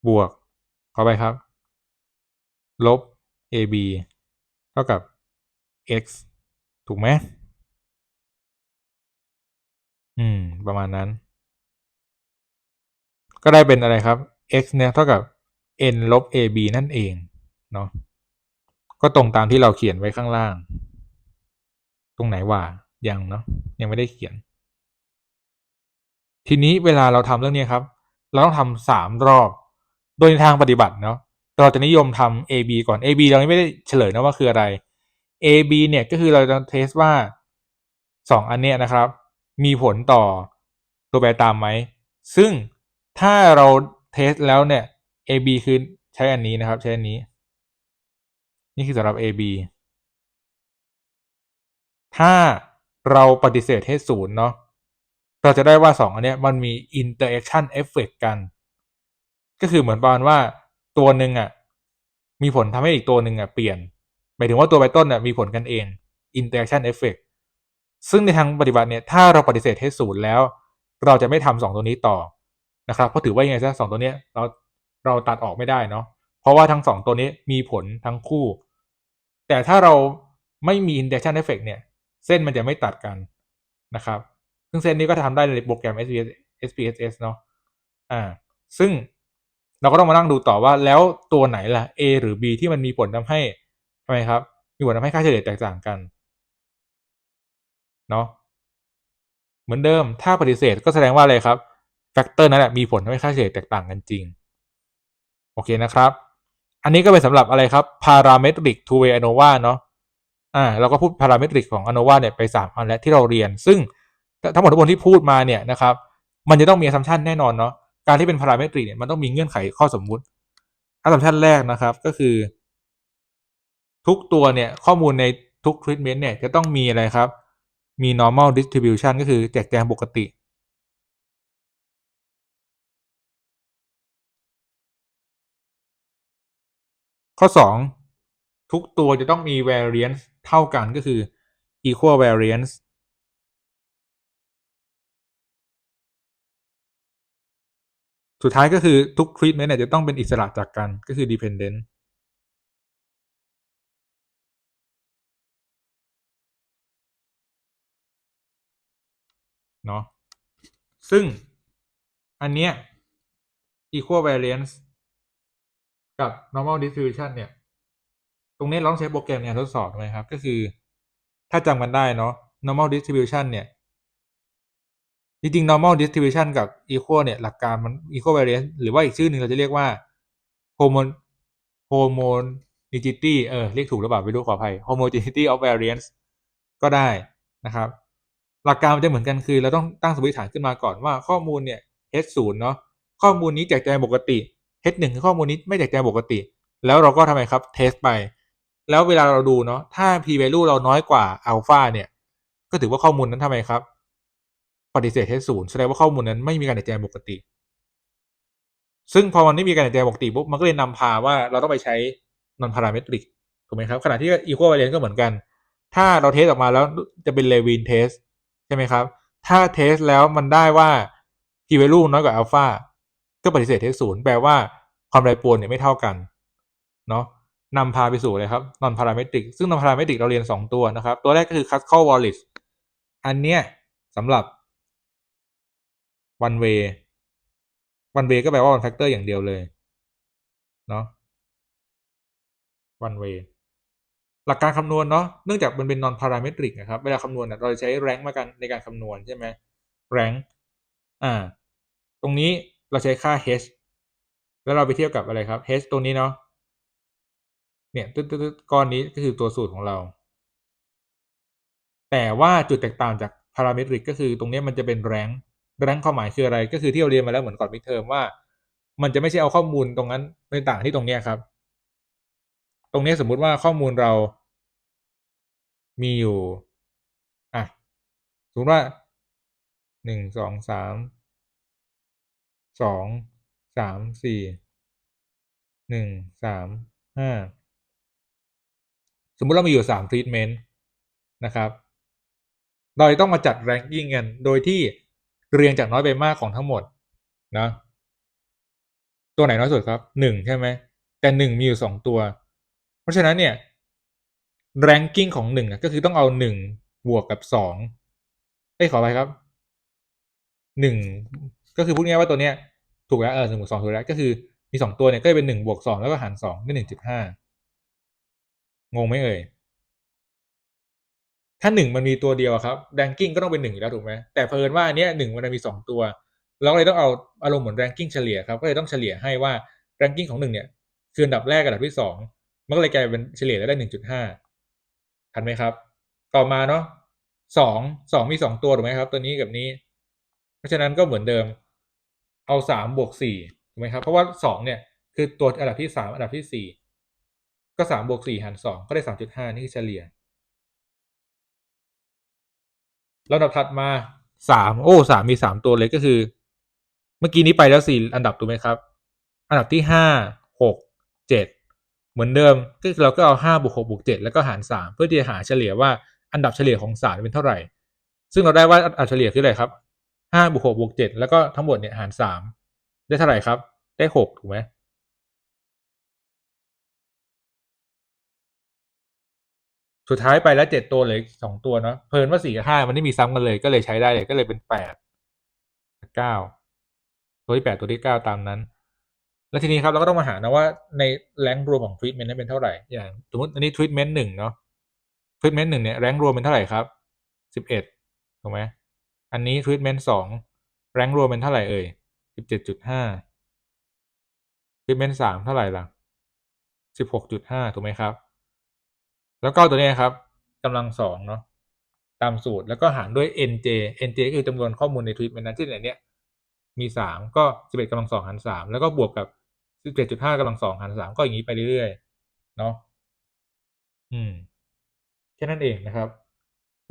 บวกขอไปครับลบ AB เท่ากับ x ถูกไหมประมาณนั้นก็ได้เป็นอะไรครับ x เนี่ยเท่ากับ n ลบ ab นั่นเองเนาะก็ตรงตามที่เราเขียนไว้ข้างล่างตรงไหนว่ายังเนาะยังไม่ได้เขียนทีนี้เวลาเราทำเรื่องนี้ครับเราต้องทำ3รอบโดยในทางปฏิบัติเนาะเราจะนิยมทำ AB ก่อน AB เราไม่ได้เฉลยนะว่าคืออะไร AB เนี่ยก็คือเราจะเทสว่า2อันเนี้ยนะครับมีผลต่อตัวแปรตามไหมซึ่งถ้าเราเทสแล้วเนี่ย AB คือใช้อันนี้นะครับใช้อันนี้นี่คือสำหรับ AB ถ้าเราปฏิเสธให้0เนาะเราจะได้ว่า2อันเนี้ยมันมี interaction effect กันก็คือเหมือนประมาณว่าตัวหนึ่งอะมีผลทำให้อีกตัวหนึ่งอะเปลี่ยนหมายถึงว่าตัวไบต้นอะมีผลกันเอง interaction effect ซึ่งในทางปฏิบัติเนี่ยถ้าเราปฏิเสธให้0แล้วเราจะไม่ทำ2ตัวนี้ต่อนะครับเพราะถือว่ายังไงซะ2ตัวเนี้ยเราตัดออกไม่ได้เนาะเพราะว่าทั้ง2ตัวนี้มีผลทั้งคู่แต่ถ้าเราไม่มี interaction effect เนี่ยเส้นมันจะไม่ตัดกันนะครับซึ่งเส้นนี้ก็ทำได้ในโปรแกรม SPSS เนาะซึ่งเราก็ต้องมานั่งดูต่อว่าแล้วตัวไหนล่ะ A หรือ B ที่มันมีผลทำให้ทำไมครับมีผลทำให้ค่าเฉลี่ยแตกต่างกันเนาะเหมือนเดิมถ้าปฏิเสธก็แสดงว่าอะไรครับแฟกเตอร์นั้นแหละมีผลทำให้ค่าเฉลี่ยแตกต่างกันจริงโอเคนะครับอันนี้ก็เป็นสำหรับอะไรครับ parametric two way ANOVA เนาะเราก็พูด parametric ของ ANOVA เนี่ยไป3อันแล้วที่เราเรียนซึ่งทั้งหมดทั้งมวลที่พูดมาเนี่ยนะครับมันจะต้องมี assumption แน่นอนเนาะการที่เป็น parametric เนี่ยมันต้องมีเงื่อนไขข้อสมมุติ assumption แรกนะครับก็คือทุกตัวเนี่ยข้อมูลในทุก treatment เนี่ยจะต้องมีอะไรครับมี normal distribution ก็คือแจกแจงปกติข้อ2ทุกตัวจะต้องมี variance เท่ากันก็คือ equal variance สุดท้ายก็คือทุก treatment เนี่ยจะต้องเป็นอิสระจากกันก็คือ dependent เนาะซึ่งอันเนี้ย equal variance กับ normal distribution เนี่ยตรงนี้เราต้องใช้โปรแกรมในการทดสอบไหมครับก็คือถ้าจำกันได้เนาะ normal distribution เนี่ยจริงๆ normal distribution กับ equal เนี่ยหลักการมัน equal variance หรือว่าอีกชื่อหนึ่งเราจะเรียกว่า homogeneity เรียกถูกหรือเปล่าไม่รู้ขออภัย homogeneity of variance ก็ได้นะครับหลักการมันจะเหมือนกันคือเราต้องตั้งสมมติฐานขึ้นมาก่อนว่าข้อมูลเนี่ย h 0เนาะข้อมูลนี้แจกแจงปกติ h 1คือข้อมูลนี้ไม่แจกแจงปกติแล้วเราก็ทำไมครับเทสไปแล้วเวลาเราดูเนาะถ้า p value เราน้อยกว่าอัลฟาเนี่ยก็ถือว่าข้อมูลนั้นทำไมครับปฏิเสธให้0แสดงว่าข้อมูลนั้นไม่มีการแจกแจงปกติซึ่งพอมันไม่มีการแจกแจงปกติปุ๊บมันก็เลยนำพาว่าเราต้องไปใช้ non parametric ถูกไหมครับขณะที่ equal variance ก็เหมือนกันถ้าเราเทสออกมาแล้วจะเป็น Levin test ใช่ไหมครับถ้าเทสแล้วมันได้ว่า p value น้อยกว่าอัลฟาก็ปฏิเสธให้0แปลว่าความแปรปรวนเนี่ยไม่เท่ากันเนาะนำพาไปสู่เลยครับ non parametric ซึ่ง non parametric เราเรียน2ตัวนะครับตัวแรกก็คือ Kruskal Wallis อันเนี้ยสำหรับ one way one way ก็แปลว่า one factor อย่างเดียวเลยเนาะ one way หลักการคำนวณเนาะเนื่องจากมันเป็น non parametric นะครับเวลาคำนวณเราจะใช้ rank มากันในการคำนวณใช่ไหม rank ตรงนี้เราใช้ค่า h แล้วเราไปเทียบกับอะไรครับ h ตัวนี้เนาะเนี่ยตึ๊ดๆก้อนนี้ก็คือตัวสูตรของเราแต่ว่าจุดแตกต่างจาก parametric ก็คือตรงนี้มันจะเป็น rank ความหมายคืออะไรก็คือที่เราเรียนมาแล้วเหมือนก่อน midterm ว่ามันจะไม่ใช่เอาข้อมูลตรงนั้นไปต่างที่ตรงนี้ครับตรงนี้สมมุติว่าข้อมูลเรามีอยู่อ่ะสมมติว่า1 2 3 2 3 4 1 3 5สมมุติเรามีอยู่3 treatment นะครับเราจะต้องมาจัด ranking กันโดยที่เรียงจากน้อยไปมากของทั้งหมดนะตัวไหนน้อยสุดครับ1ใช่ไหมแต่1มีอยู่2ตัวเพราะฉะนั้นเนี่ย ranking ของ1ก็คือต้องเอา1บวกกับ2ขอไปครับ1ก็คือพูดง่ายๆว่าตัวเนี้ยถูกแล้ว1บวก2ถูกแล้วก็คือมี2ตัวเนี่ยก็จะเป็น1บวก2แล้วก็หาร2ได้ 1.5 งงไหมเอ่ยถ้า1มันมีตัวเดียวครับ ranking ก็ต้องเป็น1อยู่แล้วถูกไหมแต่เผอิญว่าอันเนี้ย1มันมี2ตัวเราก็เลยต้องเอาอารมณ์เหมือน ranking เฉลี่ยครับก็เลยต้องเฉลี่ยให้ว่า ranking ของ1เนี่ยคืออันดับแรกกับอันดับที่2มันก็เลยกลายเป็นเฉลี่ยได้ 1.5 ทันไหมครับต่อมาเนาะ2มี2ตัวถูกไหมครับตัวนี้กับนี้เพราะฉะนั้นก็เหมือนเดิมเอา3บวก4ถูกไหมครับเพราะว่า2เนี่ยคือตัวอันดับที่3อันดับที่4ก็3บวก4หาร2ก็ได้ 3.5 นี่คือเฉลี่ยแล้วอันดับถัดมา3มี3ตัวเลยก็คือเมื่อกี้นี้ไปแล้ว4อันดับถูกไหมครับอันดับที่5 6 7เหมือนเดิมก็คือเราก็เอา5บวก6บวก7แล้วก็หาร3เพื่อที่จะหาเฉลี่ยว่าอันดับเฉลี่ยของ3เป็นเท่าไหร่ซึ่งเราได้ว่าอันดับเฉลี่ยคืออะไรครับ5บวก6บวก7แล้วก็ทั้งหมดเนี่ยหาร3ได้เท่าไหร่ครับได้6ถูกไหมสุดท้ายไปแล้ว7ตัวเลย2ตัวเนาะเพิ่นว่า4กับ5มันไม่มีซ้ำกันเลยก็เลยใช้ได้เลยก็เลยเป็น8 9ตัวที่8ตัวที่9ตามนั้นแล้วทีนี้ครับเราก็ต้องมาหานะว่าในแรงรวมของทรีทเมนต์นั้นเป็นเท่าไหร่อย่างสมมติอันนี้ทรีทเมนต์1เนาะทรีทเมนต์1เนี่ยแรงรวมเป็นเท่าไหร่ครับ11ถูกไหมอันนี้ทรีทเมนต์2แรงรวมเป็นเท่าไหร่เอ่ย17.5ทรีทเมนต์3เท่าไหร่ล่ะ16.5ถูกไหมครับแล้วก็ตัวนี้ครับกำลังสองเนาะตามสูตรแล้วก็หารด้วย nj nj ก็คือจำนวนข้อมูลในทวีตนั้นที่ไหนเนี่ยมี3ก็11กำลังสองหาร3แล้วก็บวกกับ17.5กำลังสองหาร3ก็อย่างนี้ไปเรื่อยๆเนาะอืมแค่นั้นเองนะครับ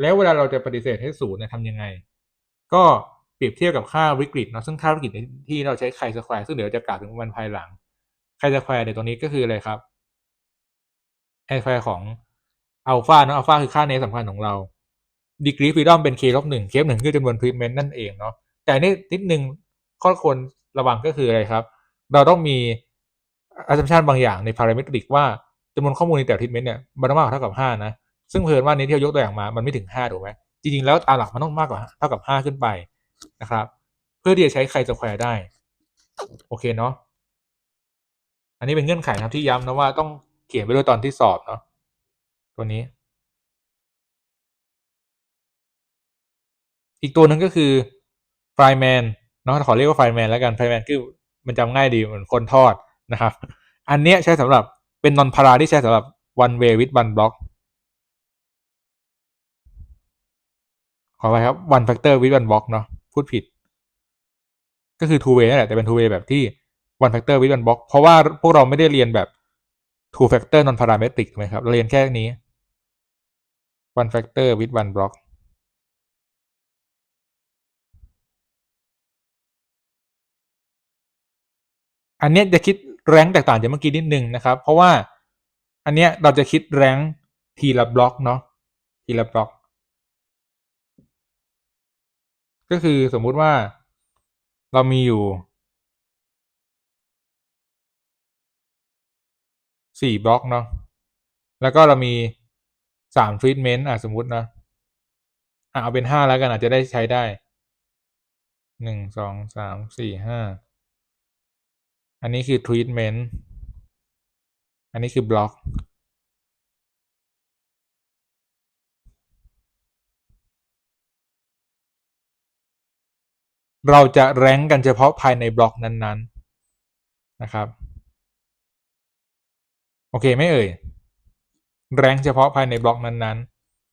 แล้วเวลาเราจะปฏิเสธให้ศูนย์เนี่ยทำยังไงก็เปรียบเทียบกับค่าวิกฤตเนาะซึ่งค่าวิกฤตที่เราใช้ไคสแควร์ซึ่งเดี๋ยวจะกล่าวถึงวันภายหลังไคสแควร์ในตัวนี้ก็คืออะไรครับ ไอแควร์ของอัลฟาเนาะอัลฟาคือค่าเนสสำคัญของเราดีกรีฟรีดอมเป็น k ลบ1 k ลบ1คือจำนวนทรีทเมนต์นั่นเองเนาะแต่นี่นิดนึงข้อควรระวังก็คืออะไรครับเราต้องมี assumption บางอย่างใน parametric ว่าจำนวนข้อมูลในแต่ละทรีทเมนต์เนี่ยมันต้องมากกว่าเท่ากับ5นะซึ่งเพิ่นว่านี้ที่เรายกตัวอย่างมามันไม่ถึง5ถูกไหมจริงๆแล้วตามหลักมันต้องมากกว่าเท่ากับ5ขึ้นไปนะครับเพื่อที่จะใช้ไคสแควร์ได้โอเคเนาะอันนี้เป็นเงื่อนไขครับที่ย้ำนะว่าต้องเขียนไปด้วยตอนที่สอบเนาะตัวนี้ อีกตัวหนึ่งก็คือไฟแมนเนาะขอเรียกว่าไฟแมนแล้วกันไฟแมนคือมันจำง่ายดีเหมือนคนทอดนะครับอันเนี้ยใช้สำหรับเป็นนอนพาราที่ใช้สำหรับ one way with one block ขอไปครับ one factor with one block เนาะพูดผิดก็คือ two way นั่นแหละแต่เป็น two way แบบที่ one factor with one block เพราะว่าพวกเราไม่ได้เรียนแบบ two factor non parametric ถูกไหมครับเราเรียนแค่นี้ one factor with one block อันเนี้ยจะคิดแรงแตกต่างจากเมื่อกี้นิดนึงนะครับเพราะว่าอันเนี้ยเราจะคิดแรงทีละบล็อกเนาะทีละบล็อกก็คือสมมุติว่าเรามีอยู่4บล็อกเนาะแล้วก็เรามี3ทรีทเมนต์สมมุตินะเอาเป็น5แล้วกันอาจจะได้ใช้ได้1 2 3 4 5อันนี้คือทรีทเมนต์อันนี้คือบล็อกเราจะแรงกันเฉพาะภายในบล็อกนั้น นะครับโอเคไหมเอ่ยแรงเฉพาะภายในบล็อกนั้น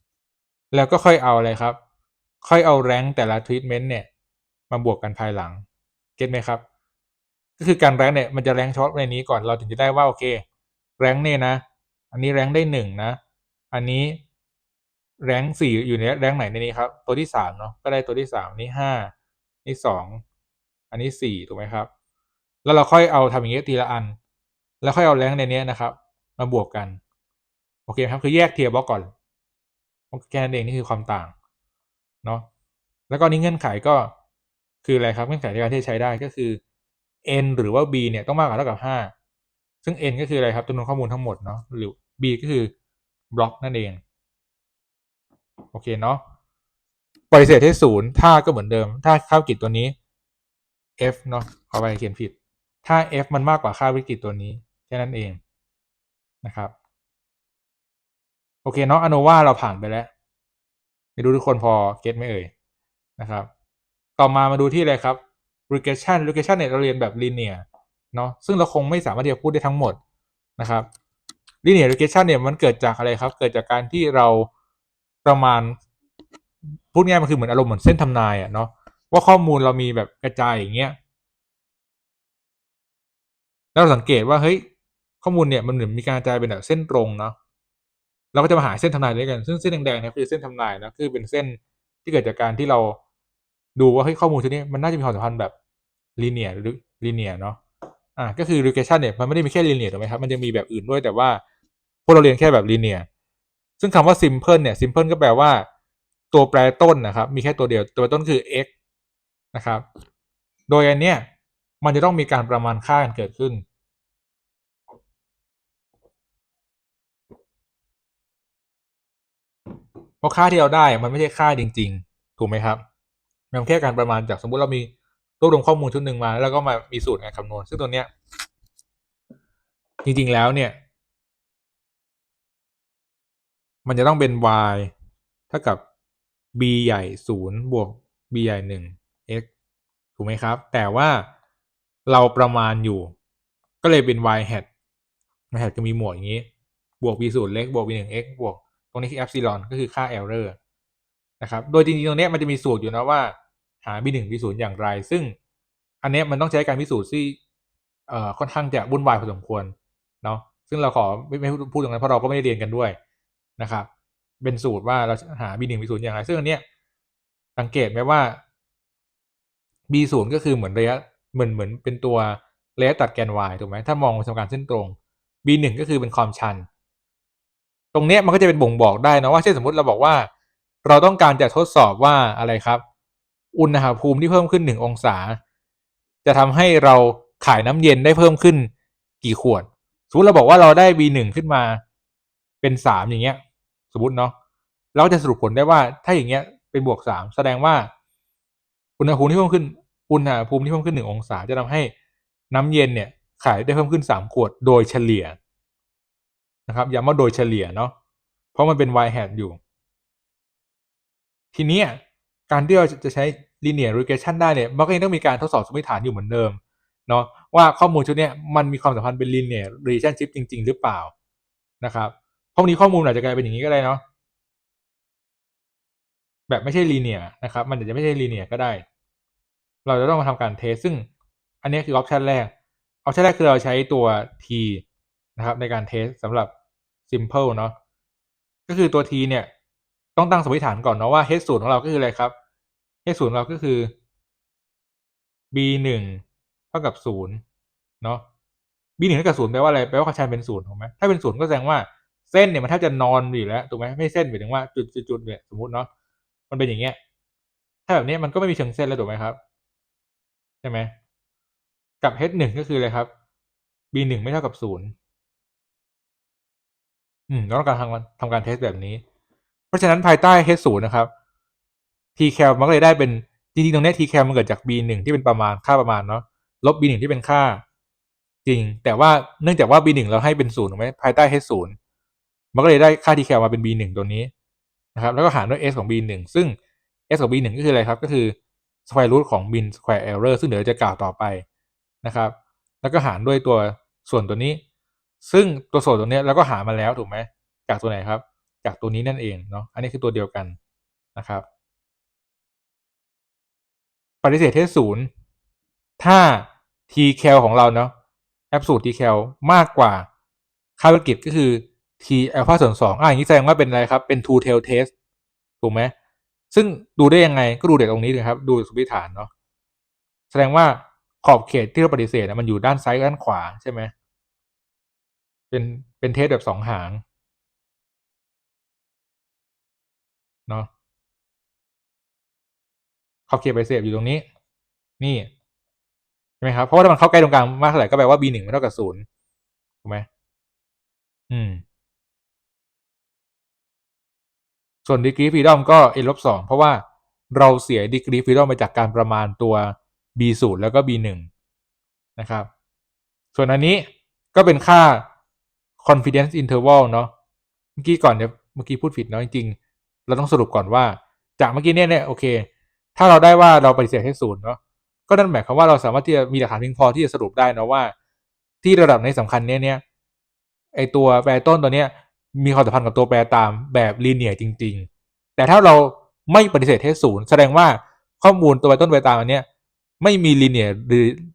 ๆแล้วก็ค่อยเอาอะไรครับค่อยเอาแรงแต่ละทรีทเมนต์เนี่ยมาบวกกันภายหลังเก็ตไหมครับก็คือการแรงเนี่ยมันจะแรงเฉพาะในนี้ก่อนเราถึงจะได้ว่าโอเคแรงเนี่ยนะอันนี้แรงได้1นะอันนี้แรง4อยู่ในแรงไหนในนี้ครับตัวที่3เนาะก็ได้ตัวที่3นี่5นี่2อันนี้4ถูกไหมครับแล้วเราค่อยเอาทำอย่างงี้ทีละอันแล้วค่อยเอาแรงในนี้นะครับมาบวกกันโอเคครับคือแยกเทียร์บล็อกก่อนแค่นั้นเองนี่คือความต่างเนาะแล้วก็นี้เงื่อนไขก็คืออะไรครับเงื่อนไขในการที่จะใช้ได้ก็คือ n หรือว่า b เนี่ยต้องมากกว่าเท่ากับ5ซึ่ง n ก็คืออะไรครับจำนวนข้อมูลทั้งหมดเนาะหรือ b ก็คือบล็อกนั่นเองโอเคเนาะปฏิเสธให้0ถ้าก็เหมือนเดิมถ้าค่าวิกฤตตัวนี้ f เนาะขอไปเขียนผิดถ้า f มันมากกว่าค่าวิกฤตตัวนี้แค่นั้นเองนะครับโอเคเนาะอโนวาเราผ่านไปแล้วไม่รู้ทุกคนพอเก็ตไหมเอ่ยนะครับต่อมาดูที่อะไรครับ regression เนี่ยเราเรียนแบบ linear เนาะซึ่งเราคงไม่สามารถที่จะพูดได้ทั้งหมดนะครับ linear regression เนี่ยมันเกิดจากอะไรครับเกิดจากการที่เราประมาณพูดง่ายมันคือเหมือนอารมณ์เหมือนเส้นทำนายอะเนาะว่าข้อมูลเรามีแบบกระจายอย่างเงี้ยแล้วเราสังเกตว่าเฮ้ยข้อมูลเนี่ยมันเหมือนมีการกระจายเป็นแบบเส้นตรงเนาะเราก็จะมาหาเส้นทำนายด้วยกันซึ่งเส้นแดงๆเนี่ยคือเส้นทำนายนะคือเป็นเส้นที่เกิดจากการที่เราดูว่าเฮ้ยข้อมูลชุดนี้มันน่าจะมีความสัมพันธ์แบบ linear หรือ linear เนาะก็คือ regression เนี่ยมันไม่ได้มีแค่ linear ถูกไหมครับมันจะมีแบบอื่นด้วยแต่ว่าพวกเราเรียนแค่แบบ linear ซึ่งคำว่า simple เนี่ย simple ก็แปลว่าตัวแปรต้นนะครับมีแค่ตัวเดียวตัวต้นคือ x นะครับโดยอันเนี้ยมันจะต้องมีการประมาณค่ากันเกิดขึ้นเพราะค่าที่เราได้มันไม่ใช่ค่าจริงๆถูกไหมครับมันแค่การประมาณจากสมมุติเรามีรวบรวมข้อมูลชุดหนึ่งมาแล้วก็มามีสูตรการคำนวณซึ่งตัวเนี้ยจริงๆแล้วเนี่ยมันจะต้องเป็น y เท่ากับ b ใหญ่0บวก b ใหญ่1 x ถูกไหมครับแต่ว่าเราประมาณอยู่ก็เลยเป็น y hat y hat จะมีหมวดอย่างนี้บวก b 0เล็กบวก b 1 x บวกตรงนี้คือ epsilon ก็คือค่า error นะครับโดยจริงๆตรงนี้มันจะมีสูตรอยู่นะว่าหา b 1 b 0อย่างไรซึ่งอันนี้มันต้องใช้การพิสูจน์ที่ค่อนข้างจะวุ่นวายพอสมควรเนาะซึ่งเราขอไม่พูดตรงนั้นเพราะเราก็ไม่ได้เรียนกันด้วยนะครับเป็นสูตรว่าเราหา b 1 b 0อย่างไรซึ่งอันเนี้ยสังเกตไหมว่า b 0ก็คือเหมือนระยะเหมือนเป็นตัวระยะตัดแกน y ถูกไหมถ้ามองสมการเส้นตรง b 1ก็คือเป็นความชันตรงเนี้ยมันก็จะเป็นบ่งบอกได้นะว่าเช่นสมมติเราบอกว่าเราต้องการจะทดสอบว่าอะไรครับอุณหภูมิที่เพิ่มขึ้น1องศาจะทำให้เราขายน้ำเย็นได้เพิ่มขึ้นกี่ขวดสมมติเราบอกว่าเราได้ B1 ขึ้นมาเป็น3อย่างเงี้ยสมมติเนาะเราจะสรุปผลได้ว่าถ้าอย่างเงี้ยเป็นบวก3แสดงว่าอุณหภูมิที่เพิ่มขึ้นอุณหภูมิที่เพิ่มขึ้น1องศาจะทำให้น้ำเย็นเนี่ยขายได้เพิ่มขึ้น3ขวดโดยเฉลี่ยนะครับย้ำว่าโดยเฉลี่ยเนาะเพราะมันเป็น y hat อยู่ทีนี้การที่เราจะใช้ linear regression ได้เนี่ยมันก็ยังต้องมีการทดสอบสมมติฐานอยู่เหมือนเดิมเนาะว่าข้อมูลชุดนี้มันมีความสัมพันธ์เป็น linear relationship จริงๆหรือเปล่านะครับเพราะวันนี้ข้อมูลอาจจะกลายเป็นอย่างนี้ก็ได้เนาะแบบไม่ใช่ linear นะครับมันอาจจะไม่ใช่ linear ก็ได้เราจะต้องมาทำการเทสซึ่งอันนี้คือ option แรก option แรกคือเราใช้ตัว t นะครับในการเทสสำหรับ simple เนาะก็คือตัว t เนี่ยต้องตั้งสมมติฐานก่อนเนาะว่า h 0ของเราก็คืออะไรครับ h 0ของเราก็คือ b 1เท่ากับ0เนาะ b 1เท่ากับ0แปลว่าอะไรแปลว่าความชันเป็น0ถูกไหมถ้าเป็น0ก็แสดงว่าเส้นเนี่ยมันแทบจะนอนอยู่แล้วถูกไหมไม่เส้นหมายถึงว่าจุดเนี่ยสมมติเนาะมันเป็นอย่างเงี้ยถ้าแบบนี้มันก็ไม่มีเชิงเส้นแล้วถูกไหมครับใช่ไหมกับ h 1ก็คืออะไรครับ b 1ไม่เท่ากับ0เราต้องการทำการเทสแบบนี้เพราะฉะนั้นภายใต้ h 0นะครับ tcal มันก็เลยได้เป็นจริงๆตรงนี้ tcal มันเกิดจาก b 1ที่เป็นประมาณค่าประมาณเนาะลบ b 1ที่เป็นค่าจริงแต่ว่าเนื่องจากว่า b 1เราให้เป็น0ถูกไหมภายใต้ h 0มันก็เลยได้ค่า tcal มาเป็น b 1ตัวนี้นะครับแล้วก็หารด้วย s ของ b 1ซึ่ง s ของ b 1ก็คืออะไรครับก็คือ square root ของ mean square error ซึ่งเดี๋ยวจะกล่าวต่อไปนะครับ แล้วก็หารด้วยตัวส่วนตัวนี้ซึ่งตัวส่วนตัวนี้เราก็หามาแล้วถูกไหมจากตัวไหนครับจากตัวนี้นั่นเองเนาะอันนี้คือตัวเดียวกันนะครับปฏิเสธเทสศูนย์ถ้า t-cal ของเราเนาะ absolute t-cal มากกว่าค่าวิกฤตก็คือ t alpha ส่วน2อย่างนี้แสดงว่าเป็นอะไรครับเป็น two tail test ถูกไหมซึ่งดูได้ยังไงก็ดูจากตรงนี้เลยครับดูสมมติฐานเนาะแสดงว่าขอบเขตที่เราปฏิเสธมันอยู่ด้านซ้ายกับด้านขวาใช่ไหมเป็นเทสแบบ2หางเนาะขอบเขตปฏิเสธอยู่ตรงนี้นี่ใช่ไหมครับเพราะว่าถ้ามันเข้าใกล้ตรงกลางมากเท่าไหร่ก็แปลว่า b1 มันเท่ากับ0ถูกไหมอืมส่วน degree freedom ก็ n ลบ2เพราะว่าเราเสีย degree freedom ไปจากการประมาณตัว b0 แล้วก็ b1 นะครับส่วนอันนี้ก็เป็นค่า confidence interval เนาะเมื่อกี้ก่อนเนี่ยเมื่อกี้พูดผิดเนาะจริงๆเราต้องสรุปก่อนว่าจากเมื่อกี้เนี่ยโอเคถ้าเราได้ว่าเราปฏิเสธให้ศูนย์เนาะก็นั่นหมายความว่าเราสามารถที่จะมีหลักฐานเพียงพอที่จะสรุปได้นะว่าที่ระดับในสำคัญเนี่ยไอตัวแปรต้นตัวเนี้ยมีความสัมพันธ์กับตัวแปรตามแบบลีเนียร์จริงๆแต่ถ้าเราไม่ปฏิเสธให้ศูนย์แสดงว่าข้อมูลตัวแปรต้นแปรตามอันเนี้ยไม่มี linear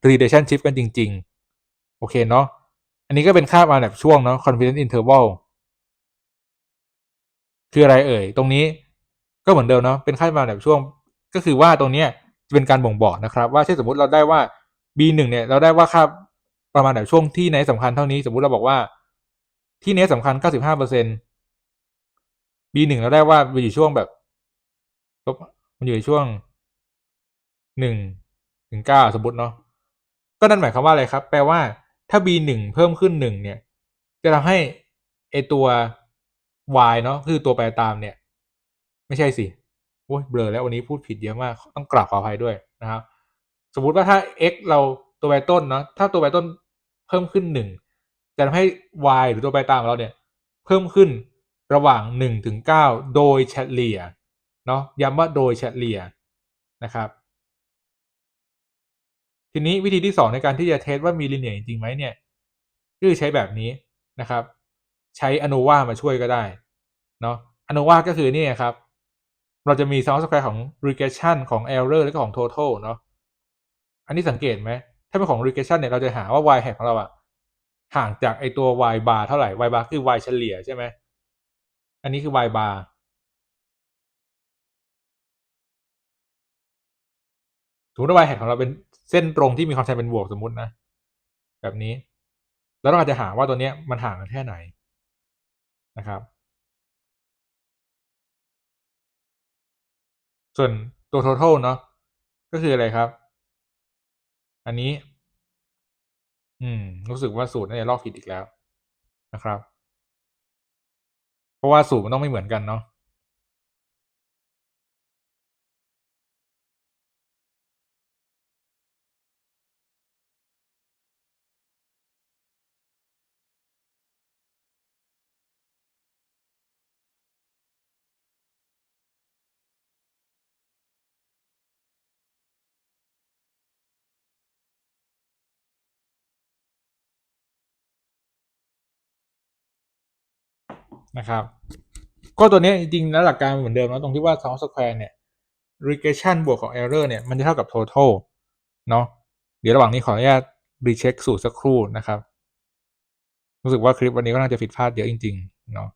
relationship กันจริงๆโอเคเนาะอันนี้ก็เป็นค่ามาแบบช่วงเนาะ confidence interval คืออะไรเอ่ยตรงนี้ก็เหมือนเดิมเนาะเป็นค่ามาแบบช่วงก็คือว่าตรงนี้จะเป็นการบ่งบอกนะครับว่าเช่นสมมติเราได้ว่า B1 เนี่ยเราได้ว่าค่าประมาณแบบช่วงที่ไหนสำคัญเท่านี้สมมุติเราบอกว่าที่นี้สำคัญ 95% B1 เราได้ว่ามันอยู่ช่วงแบบมันอยู่ในช่วง1 ถึง 9สมมติเนาะก็นั่นหมายความว่าอะไรครับแปลว่าถ้า B1 เพิ่มขึ้น1เนี่ยจะทำให้ไอตัว y เนาะคือตัวแปรตามเนี่ยไม่ใช่สิโอ้ยเบลอแล้ววันนี้พูดผิดเยอะมากต้องกราบขออภัยด้วยนะครับสมมุติว่าถ้า x เราตัวแปรต้นเนาะถ้าตัวแปรต้นเพิ่มขึ้น1จะทำให้ y หรือตัวแปรตามของเราเนี่ยเพิ่มขึ้นระหว่าง1 ถึง 9โดยเฉลี่ยเนาะย้ำว่าโดยเฉลี่ยนะครับทีนี้วิธีที่2ในการที่จะเทสว่ามี linear จริงไหมเนี่ยคือใช้แบบนี้นะครับใช้ ANOVA มาช่วยก็ได้เนาะ ANOVA ก็คือนี่ครับเราจะมี sum square ของ regression ของ error และก็ของ total เนาะอันนี้สังเกตไหมถ้าเป็นของ regression เนี่ยเราจะหาว่า y hat ของเราอะห่างจากไอตัว y bar เท่าไหร่ y bar คือ y เฉลี่ยใช่ไหมอันนี้คือ y bar สมมติว่า y hat ของเราเป็นเส้นตรงที่มีความชันเป็นบวกสมมตินะแบบนี้แล้วเราอาจจะหาว่าตัวเนี้ยมันห่างกันแค่ไหนนะครับส่วนตัว total เนาะก็คืออะไรครับอันนี้รู้สึกว่าสูตรน่าจะลอกผิดอีกแล้วนะครับเพราะว่าสูตรมันต้องไม่เหมือนกันเนาะนะครับก็ตัวนี้จริงๆแล้วหลักการเหมือนเดิมนะตรงที่ว่า sum square เนี่ย regression บวกของ error เนี่ยมันจะเท่ากับ total เนาะเดี๋ยวระหว่างนี้ขออนุญาตรีเช็คสูตรสักครู่นะครับรู้สึกว่าคลิปวันนี้ก็น่าจะผิดพลาดเยอะจริงๆเนาะ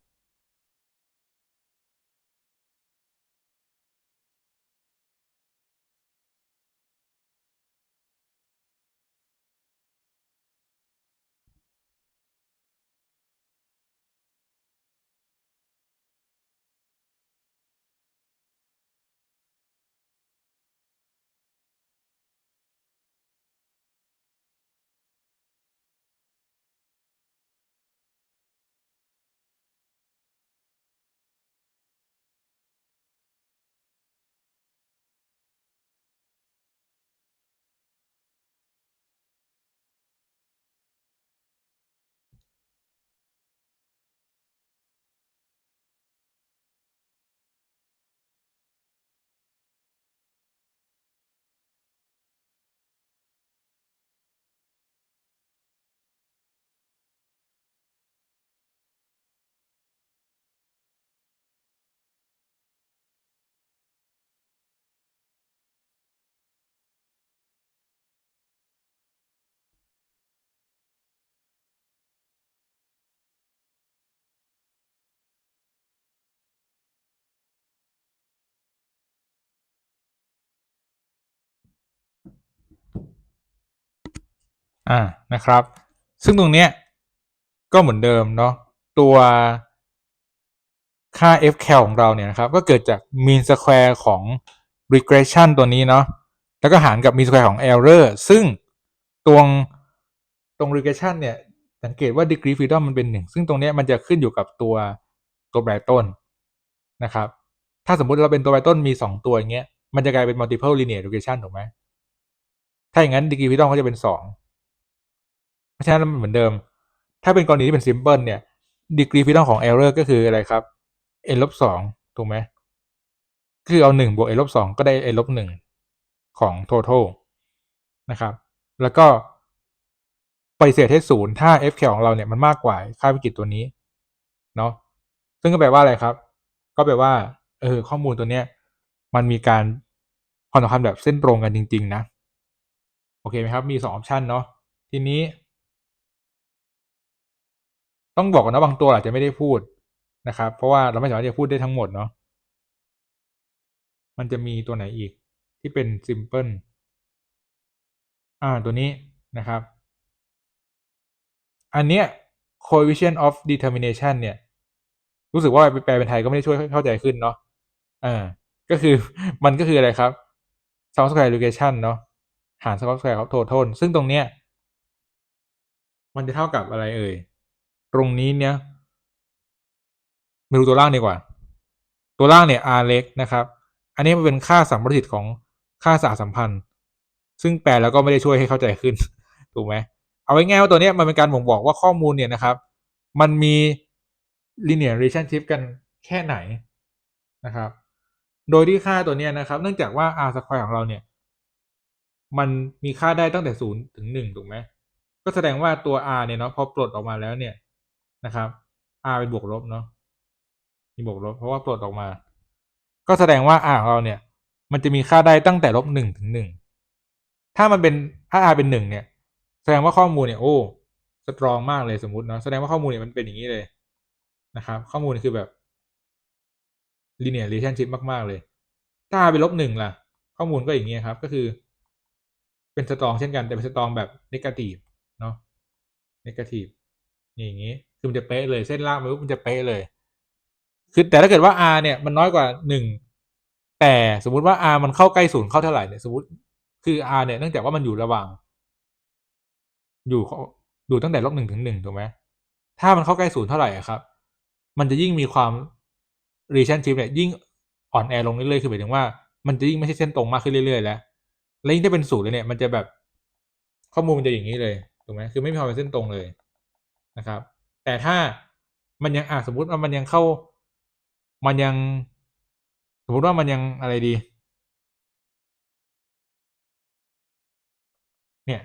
นะครับซึ่งตรงเนี้ยก็เหมือนเดิมเนาะตัวค่า fcal ของเราเนี่ยนะครับก็เกิดจาก mean square ของ regression ตัวนี้เนาะแล้วก็หารกับ mean square ของ error ซึ่งตรงregression เนี่ยสังเกตว่า degree freedom มันเป็น1ซึ่งตรงนี้มันจะขึ้นอยู่กับตัวแปรต้นนะครับถ้าสมมุติเราเป็นตัวแปรต้นมี2ตัวอย่างเงี้ยมันจะกลายเป็น multiple linear regression ถูกไหมถ้าอย่างนั้น degree freedom ก็จะเป็น2เพราะฉะนั้นมันเหมือนเดิมถ้าเป็นกรณีที่เป็น simple เนี่ย degree freedom ของ error ก็คืออะไรครับ n ลบ2ถูกไหมคือเอา1บวก n ลบ2ก็ได้ n ลบ1ของ total นะครับแล้วก็ปฏิเสธให้0ถ้า fk ของเราเนี่ยมันมากกว่าค่าวิกฤตตัวนี้เนาะซึ่งก็แปลว่าอะไรครับก็แปลว่าข้อมูลตัวเนี้ยมันมีการความสัมพันธ์แบบเส้นตรงกันจริงๆนะโอเคไหมครับมี2ออปชันเนาะทีนี้ต้องบอกก่อนนะบางตัวอาจจะไม่ได้พูดนะครับเพราะว่าเราไม่สามารถจะพูดได้ทั้งหมดเนาะมันจะมีตัวไหนอีกที่เป็น simple ตัวนี้นะครับอันเนี้ย coefficient of determination เนี่ยรู้สึกว่าแปลเป็นไทยก็ไม่ได้ช่วยเข้าใจขึ้นเนาะก็คือมันก็คืออะไรครับ sum square allocation เนาะหาร sum square of total ซึ่งตรงเนี้ยมันจะเท่ากับอะไรตรงนี้เนี่ยมาดูตัวล่างดีกว่าตัวล่างเนี่ย r เล็กนะครับอันนี้มันเป็นค่าสัมประสิทธิ์ของค่าสหสัมพันธ์ซึ่งแปลแล้วก็ไม่ได้ช่วยให้เข้าใจขึ้นถูกไหมเอาไว้ง่ายว่าตัวนี้มันเป็นการบ่งบอกว่าข้อมูลเนี่ยนะครับมันมี linear relationship กันแค่ไหนนะครับโดยที่ค่าตัวนี้นะครับเนื่องจากว่า r square ของเราเนี่ยมันมีค่าได้ตั้งแต่0ถึง1ถูกไหมก็แสดงว่าตัว r เนี่ยเนาะพอปลดออกมาแล้วเนี่ยนะครับ r เป็นบวกลบเนาะมีบวกลบเพราะว่าปลดออกมาก็แสดงว่า r ของเราเนี่ยมันจะมีค่าได้ตั้งแต่-1ถึง1ถ้ามันเป็นถ้า r เป็น1เนี่ยแสดงว่าข้อมูลเนี่ยโอ้สตรองมากเลยสมมุติเนาะแสดงว่าข้อมูลเนี่ยมันเป็นอย่างนี้เลยนะครับข้อมูลคือแบบ linear relationship มากๆเลยถ้า r เป็น-1ล่ะข้อมูลก็อย่างนี้ครับก็คือเป็นสตรองเช่นกันแต่เป็นสตรองแบบ negative เนาะ negative อย่างนี้คือมันจะเป๊ะเลยเส้นล่างมันจะเป๊ะเลยคือแต่ถ้าเกิดว่า r เนี่ยมันน้อยกว่า1แต่สมมุติว่า r มันเข้าใกล้0เข้าเท่าไหร่เนี่ยสมมติคือ r เนี่ยเนื่องจากว่ามันอยู่ระหว่างอยู่อยู่ตั้งแต่-1ถึง1ถูกไหมถ้ามันเข้าใกล้0เท่าไหร่ครับมันจะยิ่งมีความ relationship เนี่ยยิ่งอ่อนแอลงเรื่อยๆคือหมายถึงว่ามันจะยิ่งไม่ใช่เส้นตรงมากขึ้นเรื่อยๆแล้วและยิ่งถ้าเป็น0เลยเนี่ยมันจะแบบข้อมูลมันจะอย่างนี้เลยถูกไหมคือไม่มีความเป็นเส้นตรงเลยนะครับแต่ถ้ามันยังสมมุติว่ามันยังเข้ามันยังสมมุติว่ามันยังอะไรดีเนี่ย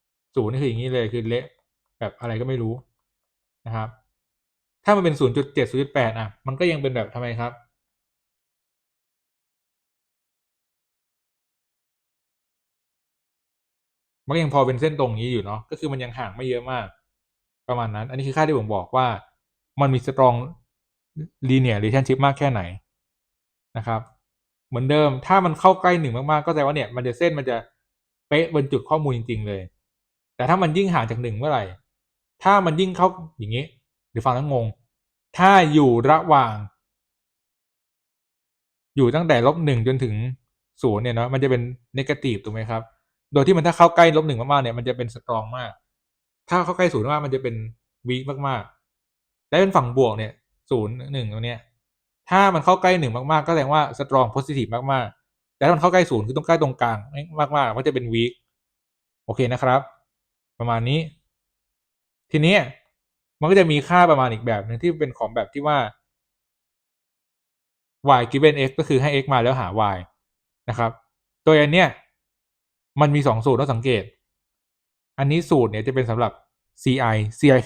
0นี่คืออย่างนี้เลยคือเละแบบอะไรก็ไม่รู้นะครับถ้ามันเป็น0.7 0.8มันก็ยังเป็นแบบทำไมครับมันก็ยังพอเป็นเส้นตรงนี้อยู่เนาะก็คือมันยังห่างไม่เยอะมากประมาณนั้นอันนี้คือค่าที่ผมบอกว่ามันมี strong linear relationship มากแค่ไหนนะครับเหมือนเดิมถ้ามันเข้าใกล้1มากๆก็แสดงว่าเนี่ยมันจะเส้นมันจะเป๊ะบนจุดข้อมูลจริงๆเลยแต่ถ้ามันยิ่งห่างจาก1เมื่อไหร่ถ้ามันยิ่งเข้าอย่างนี้หรือฟังแล้วงงถ้าอยู่ระหว่างอยู่ตั้งแต่-1จนถึง0เนี่ยเนาะมันจะเป็น negative ถูกไหมครับโดยที่มันถ้าเข้าใกล้-1มากๆเนี่ยมันจะเป็น strong มากถ้าเข้าใกล้0มากมันจะเป็น weak มากๆและเป็นฝั่งบวกเนี่ย0 1ตรงเนี้ยถ้ามันเข้าใกล้1มากๆก็แสดงว่า strong positive มากๆแต่ถ้ามันเข้าใกล้0คือต้องใกล้ตรงกลางมากๆมันจะเป็น weak โอเคนะครับประมาณนี้ทีนี้มันก็จะมีค่าประมาณอีกแบบหนึ่งที่เป็นของแบบที่ว่า y given x ก็คือให้ x มาแล้วหา y นะครับโดยอันเนี้ยมันมี2สูตรต้องสังเกตอันนี้สูตรเนี่ยจะเป็นสำหรับ CI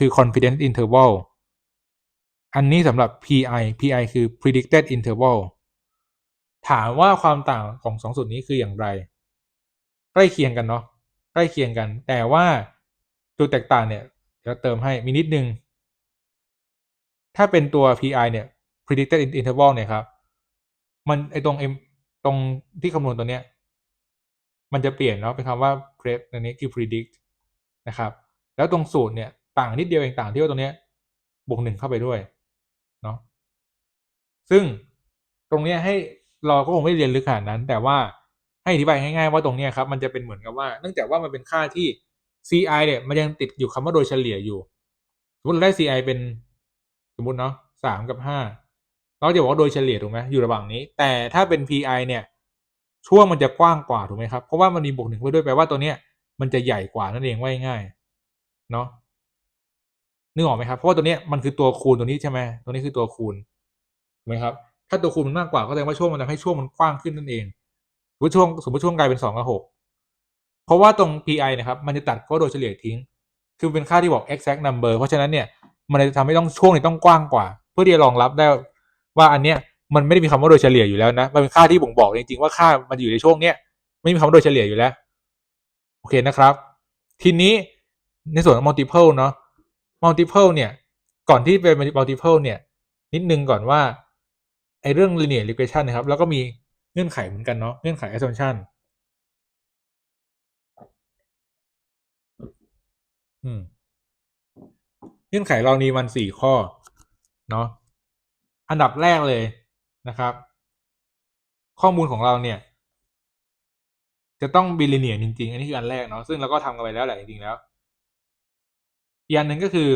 คือ confidence interval อันนี้สำหรับ PI คือ predicted interval ถามว่าความต่างของ2สูตรนี้คืออย่างไรใกล้เคียงกันเนาะใกล้เคียงกันแต่ว่าจุดแตกต่างเนี่ยเดี๋ยวเติมให้มีนิดนึงถ้าเป็นตัว PI เนี่ย predicted interval เนี่ยครับมันตรง M ตรงที่คำนวณตัวเนี้ยมันจะเปลี่ยนเนาะเป็นคำว่า predict อันนี้คือ predict นะครับแล้วตรงสูตรเนี่ยต่างนิดเดียวเองต่างที่ว่าตรงนี้บวก1เข้าไปด้วยเนาะซึ่งตรงนี้ให้เราก็คงไม่เรียนลึกขนาดนั้น แต่ว่าให้อธิบายง่ายๆว่าตรงนี้ครับมันจะเป็นเหมือนกับว่าเนื่องจากว่ามันเป็นค่าที่ CI เนี่ยมันยังติดอยู่คำว่าโดยเฉลี่ยอยู่สมมติเราได้ CI เป็นสมมติเนาะ3กับ5เราจะบอกว่าโดยเฉลี่ยถูกไหมอยู่ระหว่างนี้แต่ถ้าเป็น PI เนี่ยช่วงมันจะกว้างกว่าถูกไหมครับเพราะว่ามันมีบวก1ไปด้วยแปลว่าตัวเนี้ยมันจะใหญ่กว่านั่นเองว่าง่ายเนาะนึกออกไหมครับเพราะว่าตัวเนี้ยมันคือตัวคูณตัวนี้ใช่ไหมตัวนี้คือตัวคูณถูกไหมครับถ้าตัวคูณมันมากกว่าก็แสดงว่าช่วงมันทำให้ช่วงมันกว้างขึ้นนั่นเองสมมติช่วงกลายเป็น2กับ6เพราะว่าตรง PI นะครับมันจะตัดข้อโดยเฉลี่ยทิ้งคือเป็นค่าที่บอก exact number เพราะฉะนั้นเนี่ยมันจะทำให้ต้องช่วงนี้ต้องกว้างกว่าเพื่อที่จะรองรับได้ว่าอันเนี้ยมันไม่ได้มีคำว่าโดยเฉลี่ยอยู่แล้วนะมันเป็นค่าที่บ่งบอกจริงๆว่าค่ามันอยู่ในช่วงเนี้ยไม่มีคำว่าโดยเฉลี่ยอยู่แล้วโอเคนะครับทีนี้ในส่วนของ multiple เนาะ multiple เนี่ยก่อนที่เป็น multiple เนี่ยนิดนึงก่อนว่าไอ้เรื่อง linear regression นะครับแล้วก็มีเงื่อนไขเหมือนกันเนาะเงื่อนไข assumption เงื่อนไขเรามีมัน4ข้อเนาะอันดับแรกเลยนะครับข้อมูลของเราเนี่ยจะต้องบิลิเนียจริงๆอันนี้คืออันแรกเนาะซึ่งเราก็ทำกันไปแล้วแหละจริงๆแล้วอีกอันหนึ่งก็คือ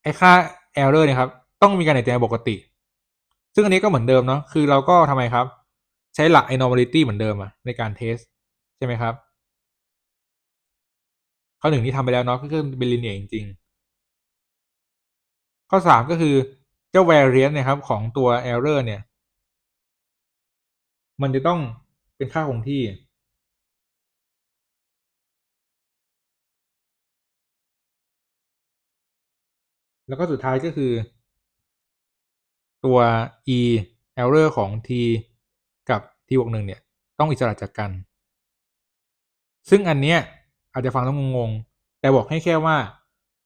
ไอ้ค่า error เนี่ยครับต้องมีการหายใจปกติซึ่งอันนี้ก็เหมือนเดิมเนาะคือเราก็ทำไมครับใช้หลัก normality เหมือนเดิมอะในการเทสใช่ไหมครับข้อหนึ่งที่ทำไปแล้วเนาะก็คือบิลิเนียจริงๆข้อ3ก็คือเจ้า variance เนี่ยครับของตัว error เนี่ยมันจะต้องเป็นค่าคงที่แล้วก็สุดท้ายก็คือตัว e error ของ t กับ t บวก1เนี่ยต้องอิสระจากกันซึ่งอันเนี้ยอาจจะฟังแล้วงงๆแต่บอกให้แค่ว่า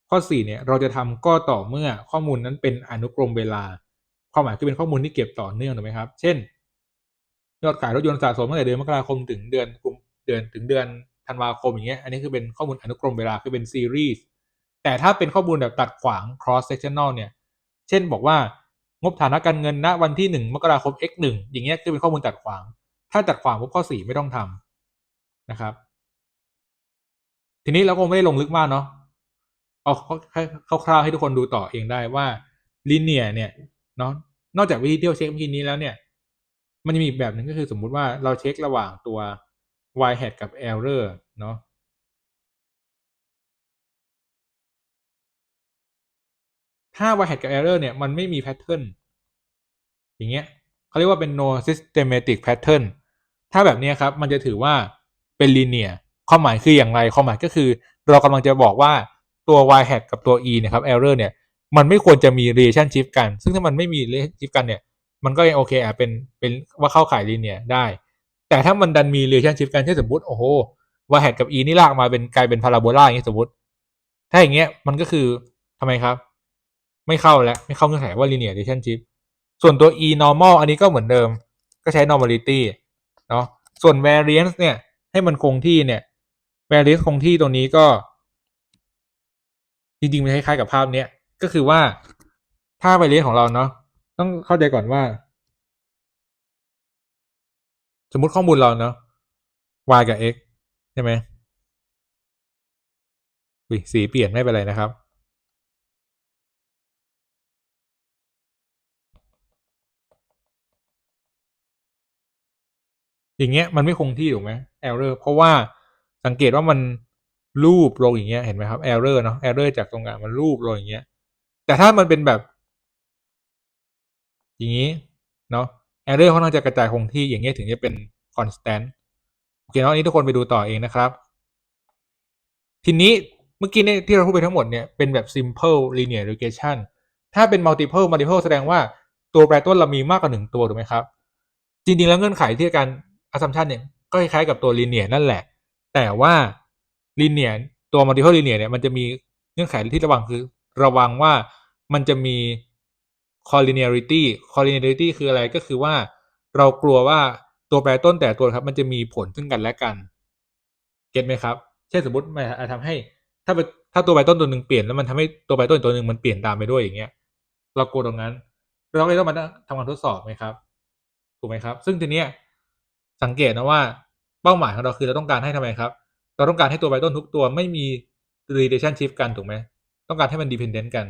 ข้อ4เนี่ยเราจะทำก็ต่อเมื่อข้อมูลนั้นเป็นอนุกรมเวลาความหมายคือเป็นข้อมูลที่เก็บต่อเนื่องถูกไหมครับเช่นยอดขายรถยนต์สะสมตั้งแต่เดือนมกราคมถึงเดือนธันวาคมอย่างเงี้ยอันนี้คือเป็นข้อมูลอนุกรมเวลาคือเป็นซีรีส์แต่ถ้าเป็นข้อมูลแบบตัดขวาง cross sectional เนี่ยเช่นบอกว่างบฐานะการเงินณวันที่1มกราคม x 1อย่างเงี้ยคือเป็นข้อมูลตัดขวางถ้าตัดขวางปุ๊บข้อ4ไม่ต้องทำนะครับทีนี้เราก็ไม่ได้ลงลึกมากเนาะเอาคร่าวๆให้ทุกคนดูต่อเองได้ว่า linear เนี่ยเนาะนอกจากวิธีที่เราเช็คเมื่อกี้นี้แล้วเนี่ยมันจะมีอีกแบบหนึ่งก็คือสมมุติว่าเราเช็คระหว่างตัว y hat กับ error เนาะถ้า y hat กับ error เนี่ยมันไม่มี pattern อย่างเงี้ยเขาเรียกว่าเป็น no systematic pattern ถ้าแบบนี้ครับมันจะถือว่าเป็น linear ความหมายคืออย่างไรความหมายก็คือเรากำลังจะบอกว่าตัว y hat กับตัว e นะครับ error เนี่ยมันไม่ควรจะมี relationship กันซึ่งถ้ามันไม่มี relationship กันเนี่ยมันก็ยังโอเคเป็นว่าเข้าข่าย linear ได้แต่ถ้ามันดันมี relationship กันเช่นสมมติโอ้โห y hat กับ e นี่ลากมาเป็นกลายเป็นพาราโบลาอย่างนี้สมมติถ้าอย่างเงี้ยมันก็คือทำไมครับไม่เข้าแล้วไม่เข้าเงื่อนไขว่า linear relationship ส่วนตัว e normal อันนี้ก็เหมือนเดิมก็ใช้ normality เนาะส่วน variance เนี่ยให้มันคงที่เนี่ย variance คงที่ตรงนี้ก็จริงๆมันคล้ายๆกับภาพเนี้ยก็คือว่าถ้า variance ของเราเนาะต้องเข้าใจก่อนว่าสมมติข้อมูลเราเนาะ y กับ x ใช่ไหมสีเปลี่ยนไม่เป็นไรนะครับอย่างเงี้ยมันไม่คงที่ถูกไหม error เพราะว่าสังเกตว่ามันรูปลงอย่างเงี้ยเห็นไหมครับ error เนาะ error จากตรงกลางมันรูปลงอย่างเงี้ยแต่ถ้ามันเป็นแบบอย่างนี้เนาะ error ค่อนข้างจะกระจายคงที่อย่างเงี้ยถึงจะเป็น constant โอเคเนาะนี้ทุกคนไปดูต่อเองนะครับทีนี้เมื่อกี้เนี่ยที่เราพูดไปทั้งหมดเนี่ยเป็นแบบ simple linear regression ถ้าเป็น multiple แสดงว่าตัวแปรต้นเรามีมากกว่า1ตัวถูกไหมครับจริงๆแล้วเงื่อนไขที่การ assumption เนี่ยก็คล้ายๆกับตัว linear นั่นแหละแต่ว่า linear ตัว multiple linear เนี่ยมันจะมีเงื่อนไขที่ระวังคือระวังว่ามันจะมี collinearity คืออะไรก็คือว่าเรากลัวว่าตัวแปรต้นแต่ตัวครับมันจะมีผลซึ่งกันและกันเก็ตไหมครับ เช่นสมมติมันอาจทำให้ถ้าตัวไบต้นตัวหนึ่งเปลี่ยนแล้วมันทำให้ตัวไบต้นตัวหนึ่งมันเปลี่ยนตามไปด้วยอย่างเงี้ยเรากลัวตรงนั้นเราเลยต้องมาทำการทดสอบไหมครับถูกไหมครับซึ่งทีเนี้ยสังเกตนะว่าเป้าหมายของเราคือเราต้องการให้ทำไมครับเราต้องการให้ตัวไบต้นทุกตัวไม่มี relationship กันถูกไหมต้องการให้มัน dependent กัน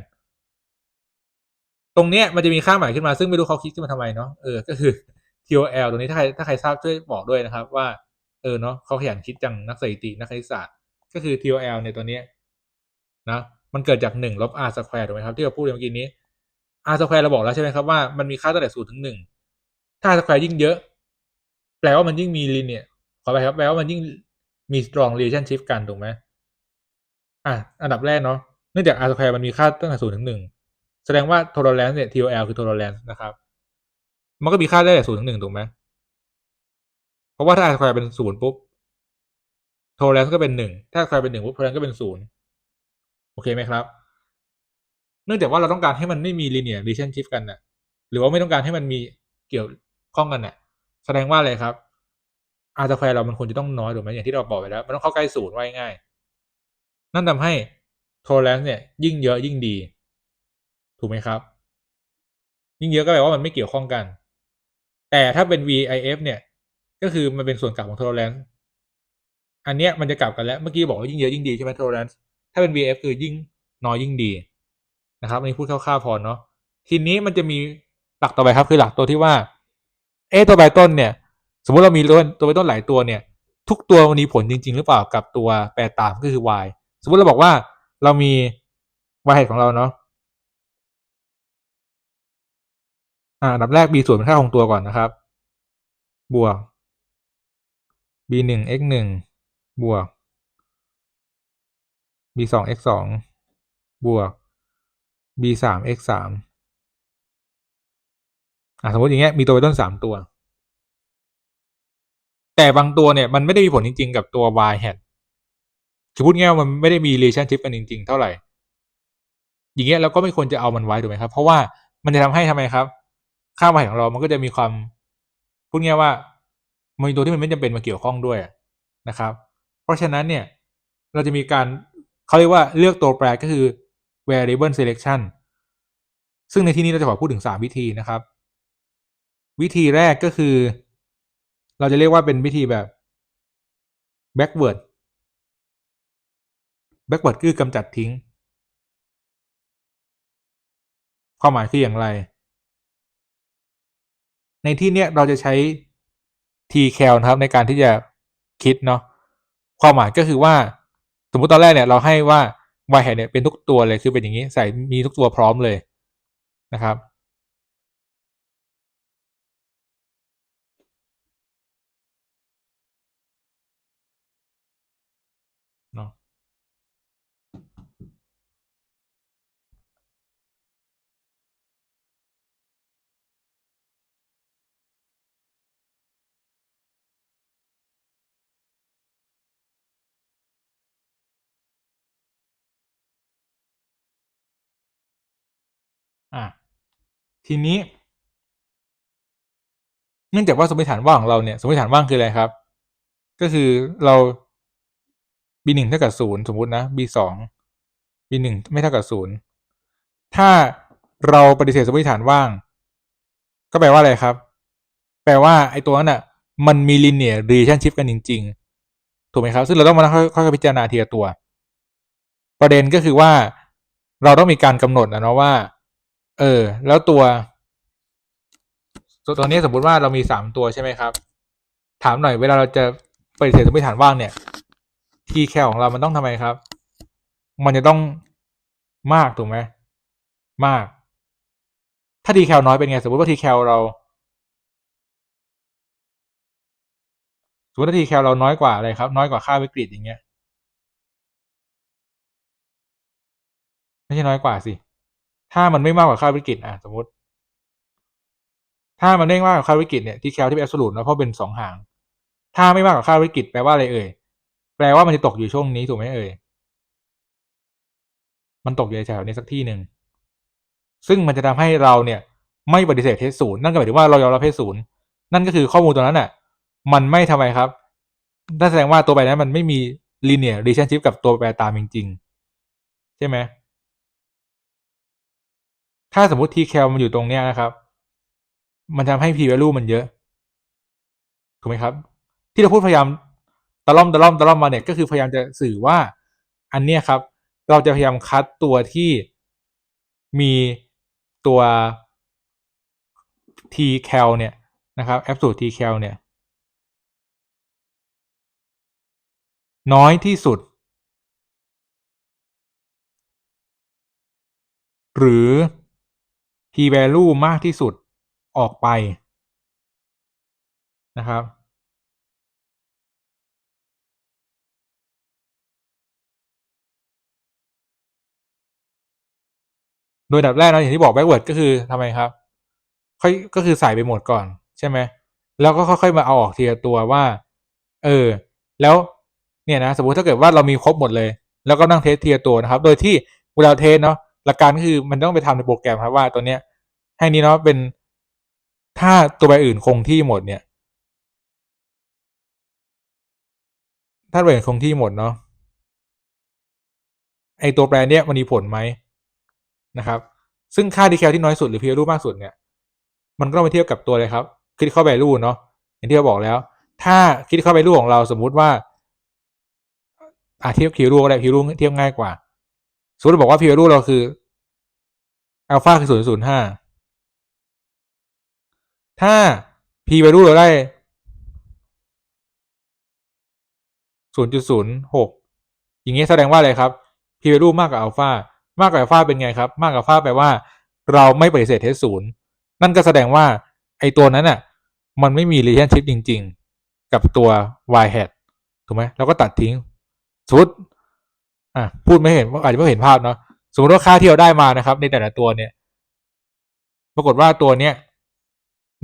ตรงเนี้ยมันจะมีค่าใหม่ขึ้นมาซึ่งไม่รู้เขาคิดขึ้นมาทำไมเนาะก็คือ TOL ตรงนี้ถ้าใครทราบช่วยบอกด้วยนะครับว่าเนาะเขาขยันคิดจังนักสถิตินักคณิตศาสตร์ก็คือ TOL ในตัวเนี้ยนะมันเกิดจาก1ลบ r square ถูกไหมครับที่เราพูดเมื่อกี้นี้ r square เราบอกแล้วใช่ไหมครับว่ามันมีค่าตั้งแต่0ถึง1ถ้า r square ยิ่งเยอะแปลว่ามันยิ่งมี linear ขอไปครับแปลว่ามันยิ่งมี strong relationship กันถูกไหมอันดับแรกเนาะเนื่องจาก r square มันมีค่าตั้งแต่0ถึง1แสดงว่า tolerance เนี่ย TOL คือ tolerance นะครับมันก็มีค่าได้แต่0ถึง1ถูกไหมเพราะว่าถ้า r square เป็น0ปุ๊บ tolerance ก็เป็น1ถ้า r square เป็น1ปุ๊บ tolerance ก็เป็น0โอเคไหมครับเนื่องจากว่าเราต้องการให้มันไม่มี linear relationship กันน่ะหรือว่าไม่ต้องการให้มันมีเกี่ยวข้องกันน่ะแสดงว่าอะไรครับ r square เรามันควรจะต้องน้อยถูกไหมอย่างที่เราบอกไปแล้วมันต้องเข้าใกล้0ว่าง่ายนั่นทำให้ tolerance เนี่ยยิ่งเยอะยิ่งดีถูกไหมครับยิ่งเยอะก็แปลว่ามันไม่เกี่ยวข้องกันแต่ถ้าเป็น VIF เนี่ยก็คือมันเป็นส่วนกลับของ tolerance อันเนี้ยมันจะกลับกันแล้วเมื่อกี้บอกว่ายิ่งเยอะยิ่งดีใช่ไหม tolerance ถ้าเป็น VF คือยิ่งน้อยยิ่งดีนะครับอันนี้พูดคร่าวๆพอเนาะทีนี้มันจะมีหลักต่อไปครับคือหลักตัวที่ว่าตัวไบต้นเนี่ยสมมุติเรามีตัวไบต้นหลายตัวเนี่ยทุกตัวมันมีผลจริงๆหรือเปล่ากับตัวแปรตามก็คือ y สมมุติเราบอกว่าเรามี y head ของเราเนาะอันดับแรก b ส่วนเป็นค่าคงตัวก่อนนะครับบวก b 1 x 1บวก b 2 x 2บวก b 3 x 3สมมติอย่างเงี้ยมีตัวไบต้น3ตัวแต่บางตัวเนี่ยมันไม่ได้มีผลจริงๆกับตัว y hat คือพูดง่ายๆมันไม่ได้มี relationship กันจริงๆเท่าไหร่อย่างเงี้ยเราก็ไม่ควรจะเอามันไว้ถูกไหมครับเพราะว่ามันจะทำให้ทำไมครับค่า y ของเรามันก็จะมีความพูดง่ายว่ามันมีตัวที่มันไม่จำเป็นมาเกี่ยวข้องด้วยนะครับเพราะฉะนั้นเนี่ยเราจะมีการเขาเรียกว่าเลือกตัวแปรก็คือ variable selection ซึ่งในที่นี้เราจะขอพูดถึง3วิธีนะครับวิธีแรกก็คือเราจะเรียกว่าเป็นวิธีแบบ backward คือกำจัดทิ้งความหมายคืออย่างไรในที่เนี้ยเราจะใช้ tcal นะครับในการที่จะคิดเนาะความหมายก็คือว่าสมมุติตอนแรกเนี่ยเราให้ว่า y hat เนี่ยเป็นทุกตัวเลยคือเป็นอย่างนี้ใส่มีทุกตัวพร้อมเลยนะครับเนาะอ่ะทีนี้เนื่องจากว่าสมมติฐานว่างของเราเนี่ยสมมติฐานว่างคืออะไรครับก็คือเรา b 1เท่ากับ0สมมุตินะ b 2 b 1ไม่เท่ากับ0ถ้าเราปฏิเสธสมมติฐานว่างก็แปลว่าอะไรครับแปลว่าไอ้ตัวนั้นอ่ะมันมี linear relationship กันจริงๆถูกไหมครับซึ่งเราต้องมาค่อยๆพิจารณาทีละตัวประเด็นก็คือว่าเราต้องมีการกำหนดนะเนาะว่าแล้วตัวนี้สมมุติว่าเรามี3ตัวใช่ไหมครับถามหน่อยเวลาเราจะปฏิเสธสมมติฐานว่างเนี่ย tcal ของเรามันต้องทำไมครับมันจะต้องมากถูกไหมมากถ้า tcal น้อยเป็นไงสมมติว่า tcal เราสมมติว่า tcal เราน้อยกว่าอะไรครับน้อยกว่าค่าวิกฤตอย่างเงี้ยไม่ใช่น้อยกว่าสิถ้ามันไม่มากกว่าค่าวิกฤตสมมติถ้ามันไม่มากกว่าค่าวิกฤตเนี่ย tcal ที่เป็น absolute นะเพราะเป็น2หางถ้าไม่มากกว่าค่าวิกฤตแปลว่าอะไรเอ่ยแปลว่ามันจะตกอยู่ช่วงนี้ถูกไหมเอ่ยมันตกอยู่แถวนี้สักที่หนึ่งซึ่งมันจะทำให้เราเนี่ยไม่ปฏิเสธเทสศูนย์นั่นก็หมายถึงว่าเรายอมรับเทสศูนย์นั่นก็คือข้อมูลตัวนั้นน่ะมันไม่ทำไมครับนั่นแสดงว่าตัวใบนั้นมันไม่มี linear relationship กับตัวแปรตามจริงๆใช่ไหมถ้าสมมติ tcal มันอยู่ตรงเนี้ยนะครับมันทำให้ p value มันเยอะถูกไหมครับที่เราพูดพยายามตะล่อมมาเนี่ยก็คือพยายามจะสื่อว่าอันเนี้ยครับเราจะพยายามคัดตัวที่มีตัว tcal เนี่ยนะครับ absolute tcal เนี่ยน้อยที่สุดหรือ p value มากที่สุดออกไปนะครับโดยอันดับแรกนะอย่างที่บอก backward ก็คือทำไมครับก็คือใส่ไปหมดก่อนใช่ไหมแล้วก็ค่อยๆมาเอาออกทีละตัวว่าเออแล้วเนี่ยนะสมมุติถ้าเกิดว่าเรามีครบหมดเลยแล้วก็นั่งเทสทีละตัวนะครับโดยที่เวลาเทสเนาะหลักการก็คือมันต้องไปทำในโปรแกรมครับว่าตัวเนี้ยให้นี้เนาะเป็นถ้าตัวใบอื่นคงที่หมดเนี่ยถ้าใบอื่นคงที่หมดเนาะไอตัวแปรเนี้ยมันมีผลไหมนะครับซึ่งค่า decal ที่น้อยสุดหรือ p value มากสุดเนี่ยมันก็ต้องไปเทียบกับตัวเลยครับ critical value เนาะอย่างที่เราบอกแล้วถ้า critical value ของเราสมมุติว่าเทียบ p value ก็ได้ p value เทียบง่ายกว่าสมมติบอกว่า p value เราคืออัลฟาคือ0.05ถ้า p value เราได้0.06อย่างนี้แสดงว่าอะไรครับ p value มากกว่าอัลฟามากกว่าอัลฟาเป็นไงครับมากกว่าอัลฟาแปลว่าเราไม่ปฏิเสธเทสศูนย์นั่นก็แสดงว่าไอตัวนั้นน่ะมันไม่มี relationship จริงๆกับตัว y hat ถูกไหมเราก็ตัดทิ้งสมมติพูดไม่เห็นอาจจะไม่เห็นภาพเนาะสมมติว่าค่าที่เราได้มานะครับในแต่ละตัวเนี่ยปรากฏว่าตัวเนี้ย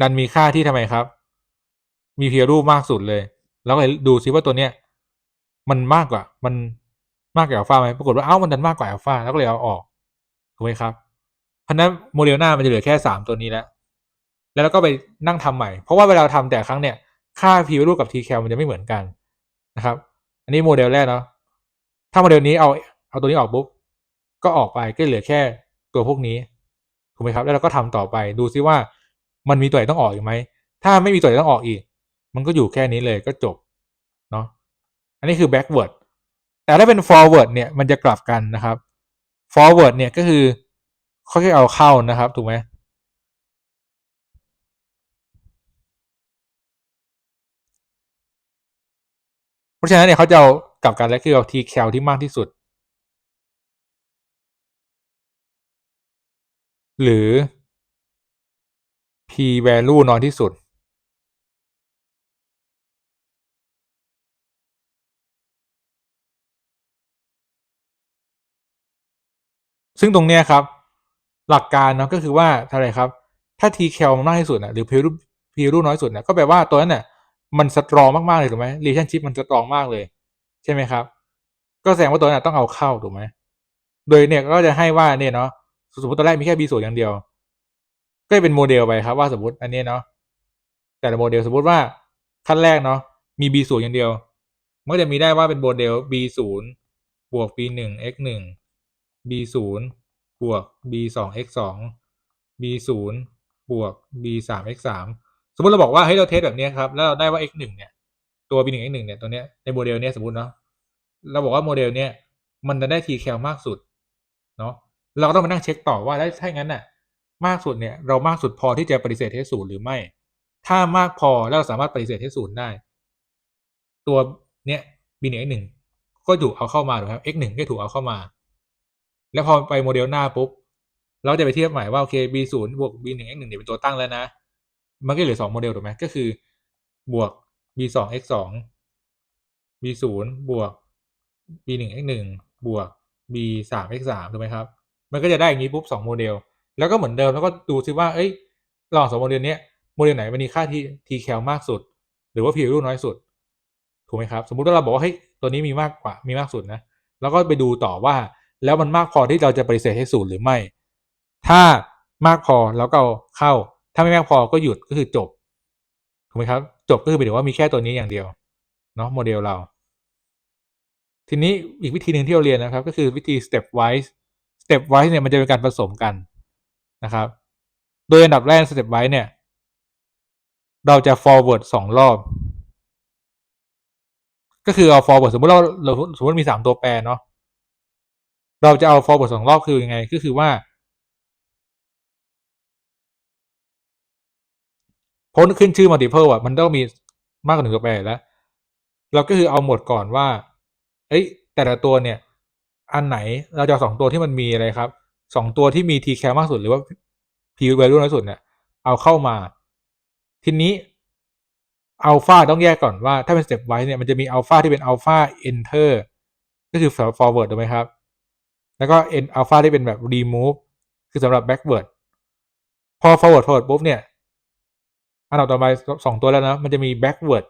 ดันมีค่าที่ทำไมครับมี p value มากสุดเลยแล้วก็ดูซิว่าตัวเนี้ยมันมากกว่ามันมากกว่าอัลฟาไหมปรากฏว่ามันดันมากกว่าอัลฟาแล้วก็เลยเอาออกถูกไหมครับเพราะนั้นโมเดลหน้ามันจะเหลือแค่3ตัวนี้แล้วเราก็ไปนั่งทำใหม่เพราะว่าเวลาทำแต่ครั้งเนี่ยค่า p value กับ tcal มันจะไม่เหมือนกันนะครับอันนี้โมเดลแรกเนาะถ้าโมเดลนี้เอาตัวนี้ออกปุ๊บก็ออกไปก็เหลือแค่ตัวพวกนี้ถูกไหมครับแล้วเราก็ทำต่อไปดูซิว่ามันมีตัวไหนต้องออกอีกไหมถ้าไม่มีตัวไหนต้องออกอีกมันก็อยู่แค่นี้เลยก็จบเนาะอันนี้คือ backward แต่ถ้าเป็น forward เนี่ยมันจะกลับกันนะครับ forward เนี่ยก็คือค่อยๆเอาเข้านะครับถูกไหมเพราะฉะนั้นเนี่ยเขาจะเอากลับกันแล้วคือเอา tcal ที่มากที่สุดหรือ p value น้อยที่สุดซึ่งตรงเนี้ยครับหลักการเนาะก็คือว่าอะไรครับถ้า tcal มันมากที่สุดหรือ p value น้อยสุดก็แปลว่าตัวนั้นมันสตรองมากๆเลยถูกไหม relationship มันสตรองมากเลยใช่ไหมครับก็แสดงว่าตัวนั้นต้องเอาเข้าถูกไหมโดยเนี่ยก็จะให้ว่าเนี่ยเนาะสมมติตอนแรกมีแค่ b ศูนย์อย่างเดียวก็จะเป็นโมเดลไปครับว่าสมมติอันนี้เนาะแต่ละโมเดลสมมติว่าขั้นแรกเนาะมี b ศูนย์อย่างเดียวมันก็จะมีได้ว่าเป็นโมเดล b ศูนย์บวก b หนึ่ง x หนึ่ง b ศูนย์บวก b สอง x สอง b ศูนย์บวก b สาม x สามสมมติเราบอกว่าให้เราเทสแบบนี้ครับแล้วเราได้ว่า x หนึ่งเนี่ยตัว b หนึ่ง x หนึ่งเนี่ยตัวเนี้ยในโมเดลเนี้ยสมมติเนาะเราบอกว่าโมเดลเนี้ยมันจะได้ tcal มากสุดเนาะเราก็ต้องมานั่งเช็คต่อว่าถ้างั้นน่ะมากสุดเนี่ยเรามากสุดพอที่จะปฏิเสธเทสศูนย์หรือไม่ถ้ามากพอแล้วเราสามารถปฏิเสธเทสศูนย์ได้ตัวเนี้ย b หนึ่ง x หนึ่งก็ถูกเอาเข้ามาถูกครับ x หนึ่งก็ถูกเอาเข้ามาแล้วพอไปโมเดลหน้าปุ๊บเราจะไปเทียบใหม่ว่าโอเค b ศูนย์บวก b หนึ่ง x หนึ่งเนี่ยเป็นตัวตั้งแล้วนะมันก็เหลือ2โมเดลถูกไหมก็คือบวก b สอง x สอง b ศูนย์บวก b หนึ่ง x หนึ่งบวก b สาม x สามถูกไหมครับมันก็จะได้อย่างนี้ปุ๊บ2โมเดลแล้วก็เหมือนเดิมแล้วก็ดูซิว่าระหว่าง2โมเดลนี้โมเดลไหนมันมีค่า tcal มากสุดหรือว่า p value น้อยสุดถูกไหมครับสมมุติว่าเราบอกว่าตัวนี้มีมากสุดนะแล้วก็ไปดูต่อว่าแล้วมันมากพอที่เราจะปฏิเสธให้ศูนย์หรือไม่ถ้ามากพอแล้วก็เอาเข้าถ้าไม่มากพอก็หยุดก็คือจบถูกไหมครับจบก็คือหมายถึงว่ามีแค่ตัวนี้อย่างเดียวเนาะโมเดลเรา ทีนี้อีกวิธีหนึ่งที่เราเรียนนะครับก็คือวิธี step wise เนี่ยมันจะเป็นการผสมกันนะครับโดยอันดับแรก step wise เนี่ยเราจะ forward 2 รอบก็คือเอา forward สมมติเรามี3ตัวแปรเนาะเราจะเอา forward 2 รอบคือยังไงก็คือว่าพ้นขึ้นชื่อ multiple อ่ะมันต้องมีมากกว่า1ตัวแปรแล้วเราก็คือเอาหมดก่อนว่าเอ้ยแต่ละตัวเนี่ยอันไหนเราจะ2ตัวที่มันมีอะไรครับ2ตัวที่มี tcal มากสุดหรือว่า p value น้อยสุดเนี่ยเอาเข้ามาทีนี้อัลฟาต้องแยกก่อนว่าถ้าเป็น step wise เนี่ยมันจะมีอัลฟาที่เป็นอัลฟา enter ก็คือ forward ถูกไหมครับแล้วก็ อัลฟาที่เป็นแบบ remove คือสำหรับ backward พอ forward ปุ๊บเนี่ยอันดับต่อไป2ตัวแล้วนะมันจะมี backward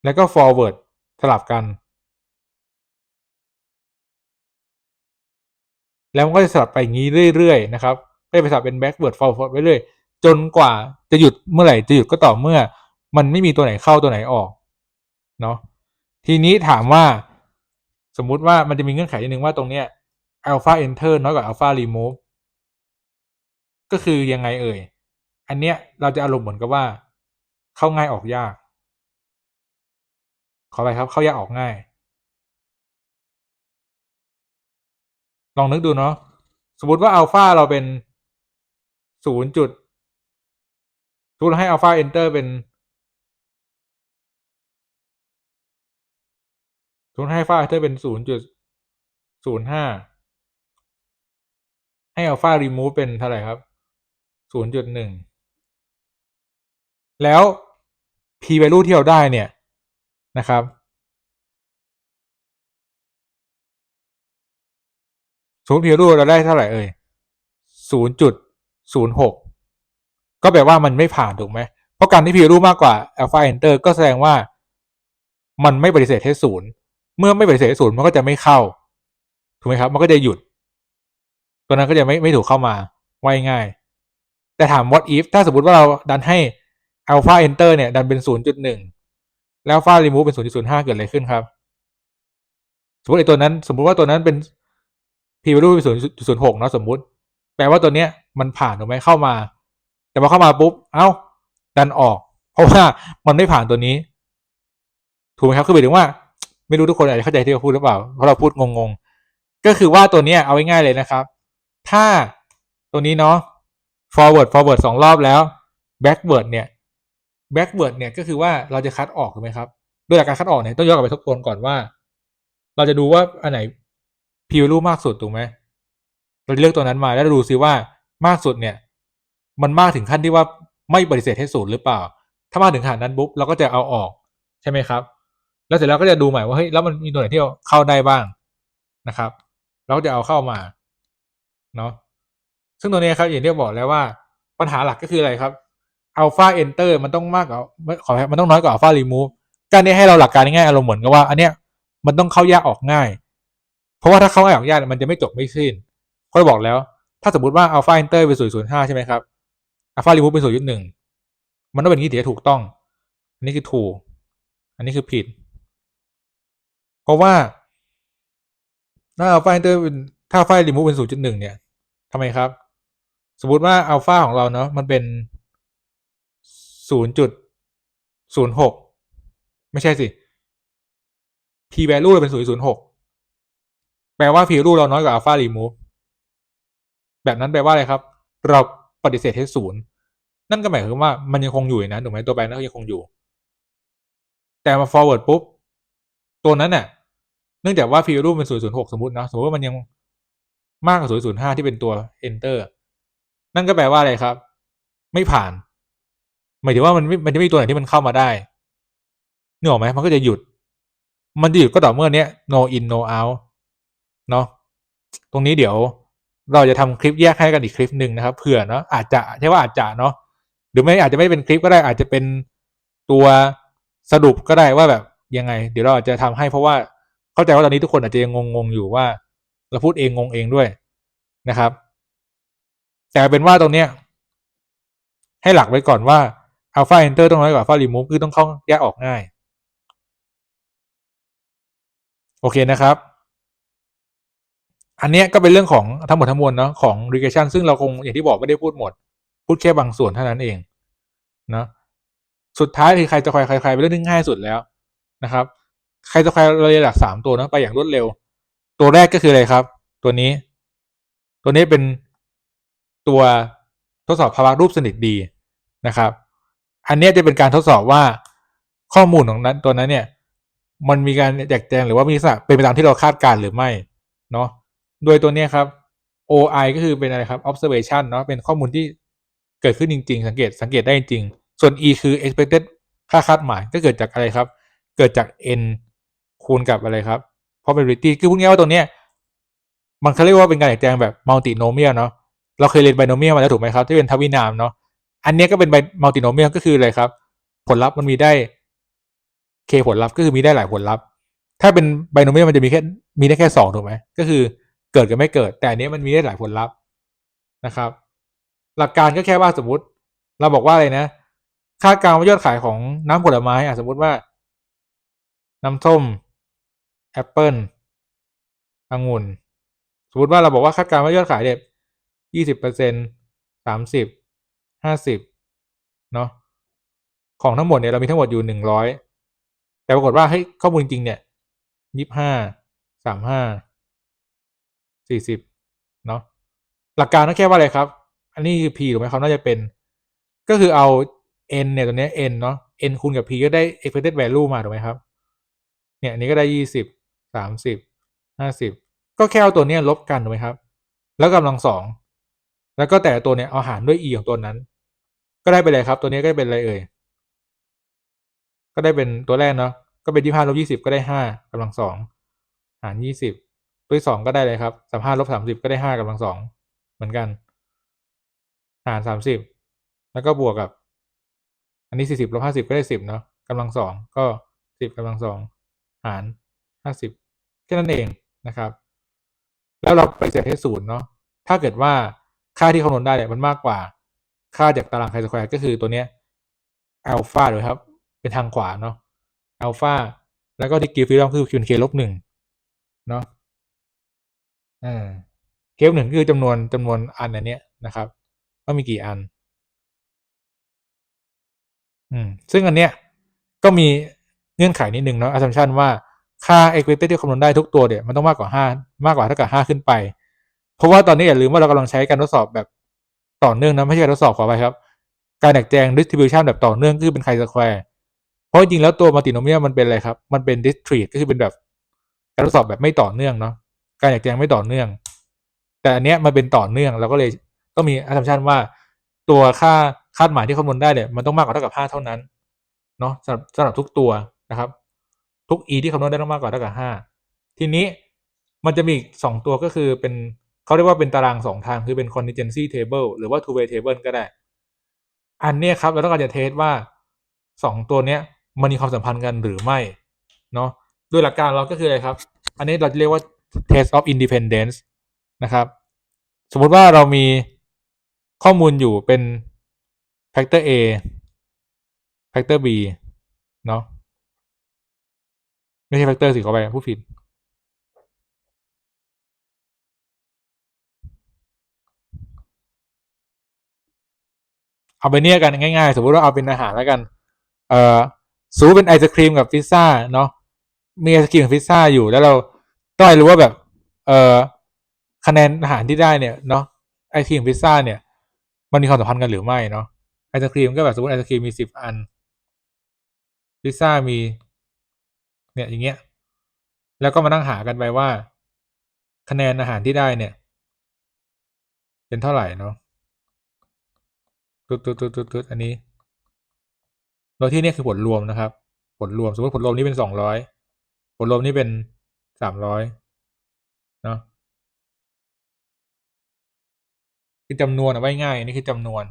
แล้วก็ forward สลับกันแล้วมันก็จะสลับไปอย่างนี้เรื่อยๆนะครับก็จะไปสลับเป็น backward forward ไปเรื่อยจนกว่าจะหยุดเมื่อไหร่จะหยุดก็ต่อเมื่อมันไม่มีตัวไหนเข้าตัวไหนออกเนาะทีนี้ถามว่าสมมุติว่ามันจะมีเงื่อนไขนิดนึงว่าตรงเนี้ย alpha enter น้อยกว่า alpha remove ก็คือยังไงเอ่ยอันเนี้ยเราจะอารมณ์เหมือนกับว่าเข้าง่ายออกยากขอไปครับเข้ายากออกง่ายลองนึกดูเนาะสมมติว่าอัลฟาเราเป็น0จุดสมมติเราให้อัลฟา enter เป็นสมมติให้อัลฟา enter เป็น0.05ให้อัลฟา remove เป็นเท่าไหร่ครับ0.1แล้ว p value ที่เราได้เนี่ยนะครับสมมติ p value เราได้เท่าไหร่เอ่ย0.06ก็แปลว่ามันไม่ผ่านถูกไหมเพราะการที่ p value มากกว่า alpha enter ก็แสดงว่ามันไม่ปฏิเสธให้ศูนย์เมื่อไม่ปฏิเสธให้ศูนย์มันก็จะไม่เข้าถูกไหมครับมันก็จะหยุดตัวนั้นก็จะไม่ถูกเข้ามาว่ายง่ายแต่ถาม what if ถ้าสมมติว่าเราดันให้ alpha enter เนี่ยดันเป็น 0.1 แล้ว alpha remove เป็น 0.05 เกิดอะไรขึ้นครับสมมติไอ้ตัวนั้นสมมติว่าตัวนั้นเป็น p value เป็น 0.06 เนาะสมมุติแปลว่าตัวเนี้ยมันผ่านถูกไหมเข้ามาแต่พอเข้ามาปุ๊บเอ้าดันออกเพราะว่ามันไม่ผ่านตัวนี้ถูกไหมครับคือหมายถึงว่าไม่รู้ทุกคนอาจจะเข้าใจที่เราพูดหรือเปล่าเพราะเราพูดงงๆก็คือว่าตัวเนี้ยเอาง่ายๆเลยนะครับถ้าตัวนี้เนาะ forward 2 รอบแล้ว backward เนี่ย backward เนี่ยก็คือว่าเราจะคัดออกถูกไหมครับโดยหลักการคัดออกเนี่ยต้องย้อนกลับไปทบทวนก่อนว่าเราจะดูว่าอันไหน p value มากสุดถูกไหมเราเลือกตัวนั้นมาแล้วดูซิว่ามากสุดเนี่ยมันมากถึงขั้นที่ว่าไม่ปฏิเสธให้ศูนย์หรือเปล่าถ้ามากถึงขนาดนั้นปุ๊บเราก็จะเอาออกใช่ไหมครับแล้วเสร็จแล้วก็จะดูใหม่ว่าเฮ้ยแล้วมันมีตัวไหนที่เข้าได้บ้างนะครับเราก็จะเอาเข้ามาเนาะซึ่งตัวนี้ครับอย่างที่บอกแล้วว่าปัญหาหลักก็คืออะไรครับอัลฟาเอนเตอร์มันต้องมากกว่ามันต้องน้อยกว่าอัลฟารีมูฟการนี้ให้เราหลักการง่ายๆอารมณ์เหมือนกับว่าอันเนี้ยมันต้องเข้ายากออกง่ายเพราะว่าถ้าเข้าง่ายออกยากมันจะไม่จบไม่สิ้นเขาบอกแล้วถ้าสมมติว่าอัลฟาเอนเตอร์เป็น0.05ใช่ไหมครับอัลฟารีมูฟเป็น0.1มันต้องเป็นอย่างนี้ถึงจะถูกต้องอันนี้คือถูกอันนี้คือผิดเพราะว่าถ้าอัลฟาเอนเตอร์เป็นถ้าอัลฟารีมูฟเป็น0.1เนี่ยทำไมครับสมมติว่าอัลฟาของเราเนาะมันเป็น0.06ไม่ใช่สิ p value เราเป็น0.06แปลว่า p value เราน้อยกว่า alpha remove แบบนั้นแปลว่าอะไรครับเราปฏิเสธให้ศูนย์นั่นก็หมายความว่ามันยังคงอยู่นะถูกไหมตัวแปรนั้นก็ยังคงอยู่แต่มา forward ปุ๊บตัวนั้นเนี่ยเนื่องจากว่า p value เป็น0.06สมมตินะสมมติว่ามันยังมากกว่า0.05ที่เป็นตัว enter นั่นก็แปลว่าอะไรครับไม่ผ่านหมายถึงว่ามันจะไม่มีตัวไหนที่มันเข้ามาได้นึกออกไหมมันก็จะหยุดมันจะหยุดก็ต่อเมื่อเนี้ย no in no out เนาะตรงนี้เดี๋ยวเราจะทำคลิปแยกให้กันอีกคลิปหนึ่งนะครับเผื่อเนาะอาจจะใช่ว่าอาจจะเนาะหรือไม่อาจจะไม่เป็นคลิปก็ได้อาจจะเป็นตัวสรุปก็ได้ว่าแบบยังไงเดี๋ยวเราอาจจะทำให้เพราะว่าเข้าใจว่าตอนนี้ทุกคนอาจจะยังงงๆอยู่ว่าเราพูดเองงงเองด้วยนะครับแต่เป็นว่าตรงเนี้ย ให้หลักไว้ก่อนว่า alpha enter ต้องน้อยกว่า alpha remove คือต้องเข้าแยกออกง่ายโอเคนะครับอันนี้ก็เป็นเรื่องของทั้งหมดทั้งมวลเนาะของ regression ซึ่งเราคงอย่างที่บอกไม่ได้พูดหมดพูดแค่บางส่วนเท่านั้นเองนะสุดท้ายคือใครจะใครเป็นเรื่องที่ง่ายสุดแล้วนะครับใครจะใครเราเรียนหลัก3ตัวนะไปอย่างรวดเร็วตัวแรกก็คืออะไรครับตัวนี้เป็นตัวทดสอบภาวะรูปสนิทดีนะครับอันนี้จะเป็นการทดสอบว่าข้อมูลของนั้นตัวนั้นเนี่ยมันมีการแจกแจงหรือว่ามีลักษณะเป็นไปตามที่เราคาดการหรือไม่เนาะโดยตัวนี้ครับ OI ก็คือเป็นอะไรครับ observation เนาะเป็นข้อมูลที่เกิดขึ้นจริงๆสังเกตได้จริงส่วน E คือ expected ค่าคาดหมายก็เกิดจากอะไรครับเกิดจาก n คูณกับอะไรครับ probability คือพูดง่ายว่าตัวเนี้ยมันเขาเรียกว่าเป็นการแจกแจงแบบ multinomial เนาะเราเคยเรียน binomial มาแล้วถูกไหมครับที่เป็นทวินามเนาะอันนี้ก็เป็น multinomial ก็คืออะไรครับผลลัพธ์มันมีได้ k ผลลัพธ์ก็คือมีได้หลายผลลัพธ์ถ้าเป็น binomial มันจะมีได้แค่2ถูกไหมก็คือเกิดกับไม่เกิดแต่อันนี้มันมีได้หลายผลลัพธ์นะครับหลักการก็แค่ว่าสมมติเราบอกว่าอะไรนะคาดการณ์ว่ายอดขายของน้ำผลไม้สมมติว่าน้ำส้มแอปเปิลองุ่นสมมติว่าเราบอกว่าคาดการณ์ว่ายอดขายเนี่ย20% 30 50เนาะของทั้งหมดเนี่ยเรามีทั้งหมดอยู่100แต่ปรากฏว่าให้ข้อมูลจริงเนี่ย25 35 40เนาะหลักการก็แค่ว่าอะไรครับอันนี้คือ p ถูกไหมครับน่าจะเป็นก็คือเอา n เนี่ยตัวนี้ n เนาะ n คูณกับ p ก็ได้ expected value มาถูกไหมครับเนี่ยอันนี้ก็ได้20 30 50ก็แค่เอาตัวนี้ลบกันถูกไหมครับแล้วกำลัง2แล้วก็แต่ตัวเนี้ยเอาหารด้วย e ของตัวนั้นก็ได้ไปเลยครับตัวนี้ก็เป็นอะไรเอ่ยก็ได้เป็นตัวแรกเนาะก็เป็น25ลบ20ก็ได้5กำลัง2หาร20ด้วย2ก็ได้เลยครับ35ลบ30ก็ได้5กำลัง2เหมือนกันหาร30แล้วก็บวกกับอันนี้40ลบ50ก็ได้10เนาะกำลัง2ก็10กำลัง2หาร50แค่นั้นเองนะครับแล้วเราไปเซตให้0เนาะถ้าเกิดว่าค่าที่คำนวณได้เนี่ยมันมากกว่าค่าจากตารางไคสแควร์ก็คือตัวเนี้ยอัลฟาเลยครับเป็นทางขวาเนาะอัลฟาแล้วก็ดีกรีฟรีดอมคือ QK ลบ1เนาะเคลบ1คือจำนวนอันอันเนี้ยนะครับว่ามีกี่อันซึ่งอันเนี้ยก็มีเงื่อนไขนิดนึงเนาะ assumption ว่าค่า expected ที่คำนวณได้ทุกตัวเนี่ยมันต้องมากกว่าเท่ากับ5ขึ้นไปเพราะว่าตอนนี้อย่าลืมว่าเรากำลังใช้การทดสอบแบบต่อเนื่องนะไม่ใช่การทดสอบขอไปครับการแจกแจง distribution แบบต่อเนื่องคือเป็น chi square เพราะจริงแล้วตัว multinomial มันเป็นอะไรครับมันเป็น discrete ก็คือเป็นแบบการทดสอบแบบไม่ต่อเนื่องเนาะการแจกแจงไม่ต่อเนื่องแต่อันเนี้ยมันเป็นต่อเนื่องเราก็เลยต้องมี assumption ว่าตัวค่าคาดหมายที่คำนวณได้เนี่ยมันต้องมากกว่าเท่ากับ5เท่านั้นเนาะสำหรับทุกตัวนะครับทุก e ที่คำนวณได้ต้องมากกว่าเท่ากับ5ทีนี้มันจะมีอีก2ตัวก็คือเป็นเขาเรียกว่าเป็นตาราง2ทางคือเป็น contingency table หรือว่า two way table ก็ได้อันเนี้ยครับเราต้องการจะเทสว่า2ตัวเนี้ยมันมีความสัมพันธ์กันหรือไม่เนาะโดยหลักการเราก็คืออะไรครับอันนี้เราจะเรียกว่า test of independence นะครับสมมุติว่าเรามีข้อมูลอยู่เป็น factor A factor B เนาะไม่ใช่ factor สิขอไปผู้ผิดเอาไปเนี่ยกันง่ายๆสมมติว่าเอาเป็นอาหารแล้วกันเอ่อสมมติเป็นไอศครีมกับพิซซ่าเนาะมีไอศครีมกับพิซซ่าอยู่แล้วเราต้องรู้ว่าแบบเอ่อคะแนนอาหารที่ได้เนี่ยเนาะไอศครีมพิซซ่าเนี่ยมันมีความสัมพันธ์กันหรือไม่เนาะไอศครีมก็แบบสมมติไอศครีมมี10 อันพิซซ่ามีเนี่ยอย่างเงี้ยแล้วก็มานั่งหากันไปว่าคะแนนอาหารที่ได้เนี่ยเป็นเท่าไหร่เนาะตุ๊ดอันนี้โดยที่นี่คือผลรวมนะครับผลรวมสมมติผลรวมนี้เป็น200ผลรวมนี้เป็น300เนาะคือจำนวนเอาไว้ง่ายนี่คือจำนวน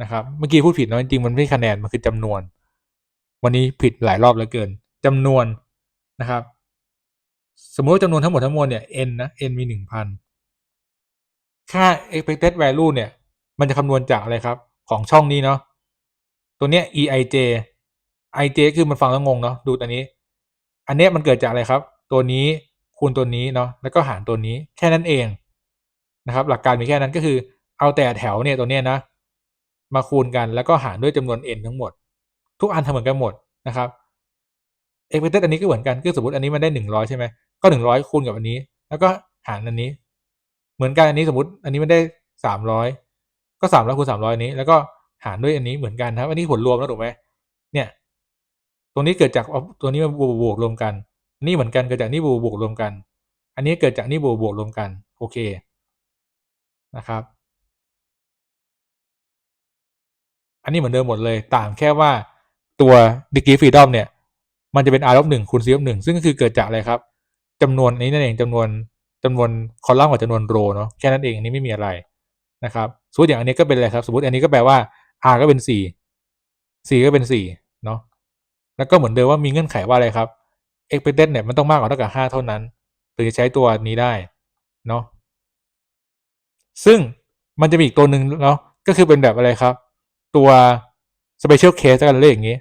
นะครับเมื่อกี้พูดผิดเนาะจริงๆมันไม่คะแนนมันคือจำนวนวันนี้ผิดหลายรอบเหลือเกินจำนวนนะครับสมมติว่าจำนวนทั้งหมดทั้งมวลเนี่ย n นะ n มี 1,000ค่า expected value เนี่ยมันจะคำนวณจากอะไรครับ ของช่องนี้เนาะตัวเนี้ย eij ij คือมันฟังแล้วงงเนาะดูตัวนี้อันเนี้ยมันเกิดจากอะไรครับตัวนี้คูณตัวนี้เนาะแล้วก็หารตัวนี้แค่นั้นเองนะครับหลักการมีแค่นั้นก็คือเอาแต่แถวเนี่ยตัวเนี้ยนะมาคูณกันแล้วก็หารด้วยจำนวน n ทั้งหมดทุกอันทำเหมือนกันหมดนะครับ expected อันนี้ก็เหมือนกันคือสมมติอันนี้มันได้100ใช่ไหมก็100คูณกับอันนี้แล้วก็หารอันนี้เหมือนกันอันนี้สมมติอันนี้มันได้300ก็300คูณ300อันนี้แล้วก็หารด้วยอันนี้เหมือนกันครับอันนี้ผลรวมแล้วถูกไหมเนี่ยตรงนี้เกิดจากตัวนี้มาบวกรวมกันนี่เหมือนกันเกิดจากนี่บวกรวมกันอันนี้เกิดจากนี่บวกรวมกันโอเคนะครับอันนี้เหมือนเดิมหมดเลยต่างแค่ว่าตัว degree freedom เนี่ยมันจะเป็น r ลบ1คูณ c ลบ1ซึ่งก็คือเกิดจากอะไรครับจำนวนนี้นั่นเองจำนวนคอลัมน์กับจำนวนโรเนาะแค่นั้นเองอันนี้ไม่มีอะไรนะครับสมมติอย่างอันนี้ก็เป็นอะไรครับสมมติอันนี้ก็แปลว่า r ก็เป็น4 c ก็เป็น4เนาะแล้วก็เหมือนเดิมว่ามีเงื่อนไขว่าอะไรครับ expected เนี่ยมันต้องมากกว่าเท่ากับ5เท่านั้นถึงจะใช้ตัวนี้ได้เนาะซึ่งมันจะมีอีกตัวหนึ่งเนาะก็คือเป็นแบบอะไรครับตัว special case กันเลยอย่างนี้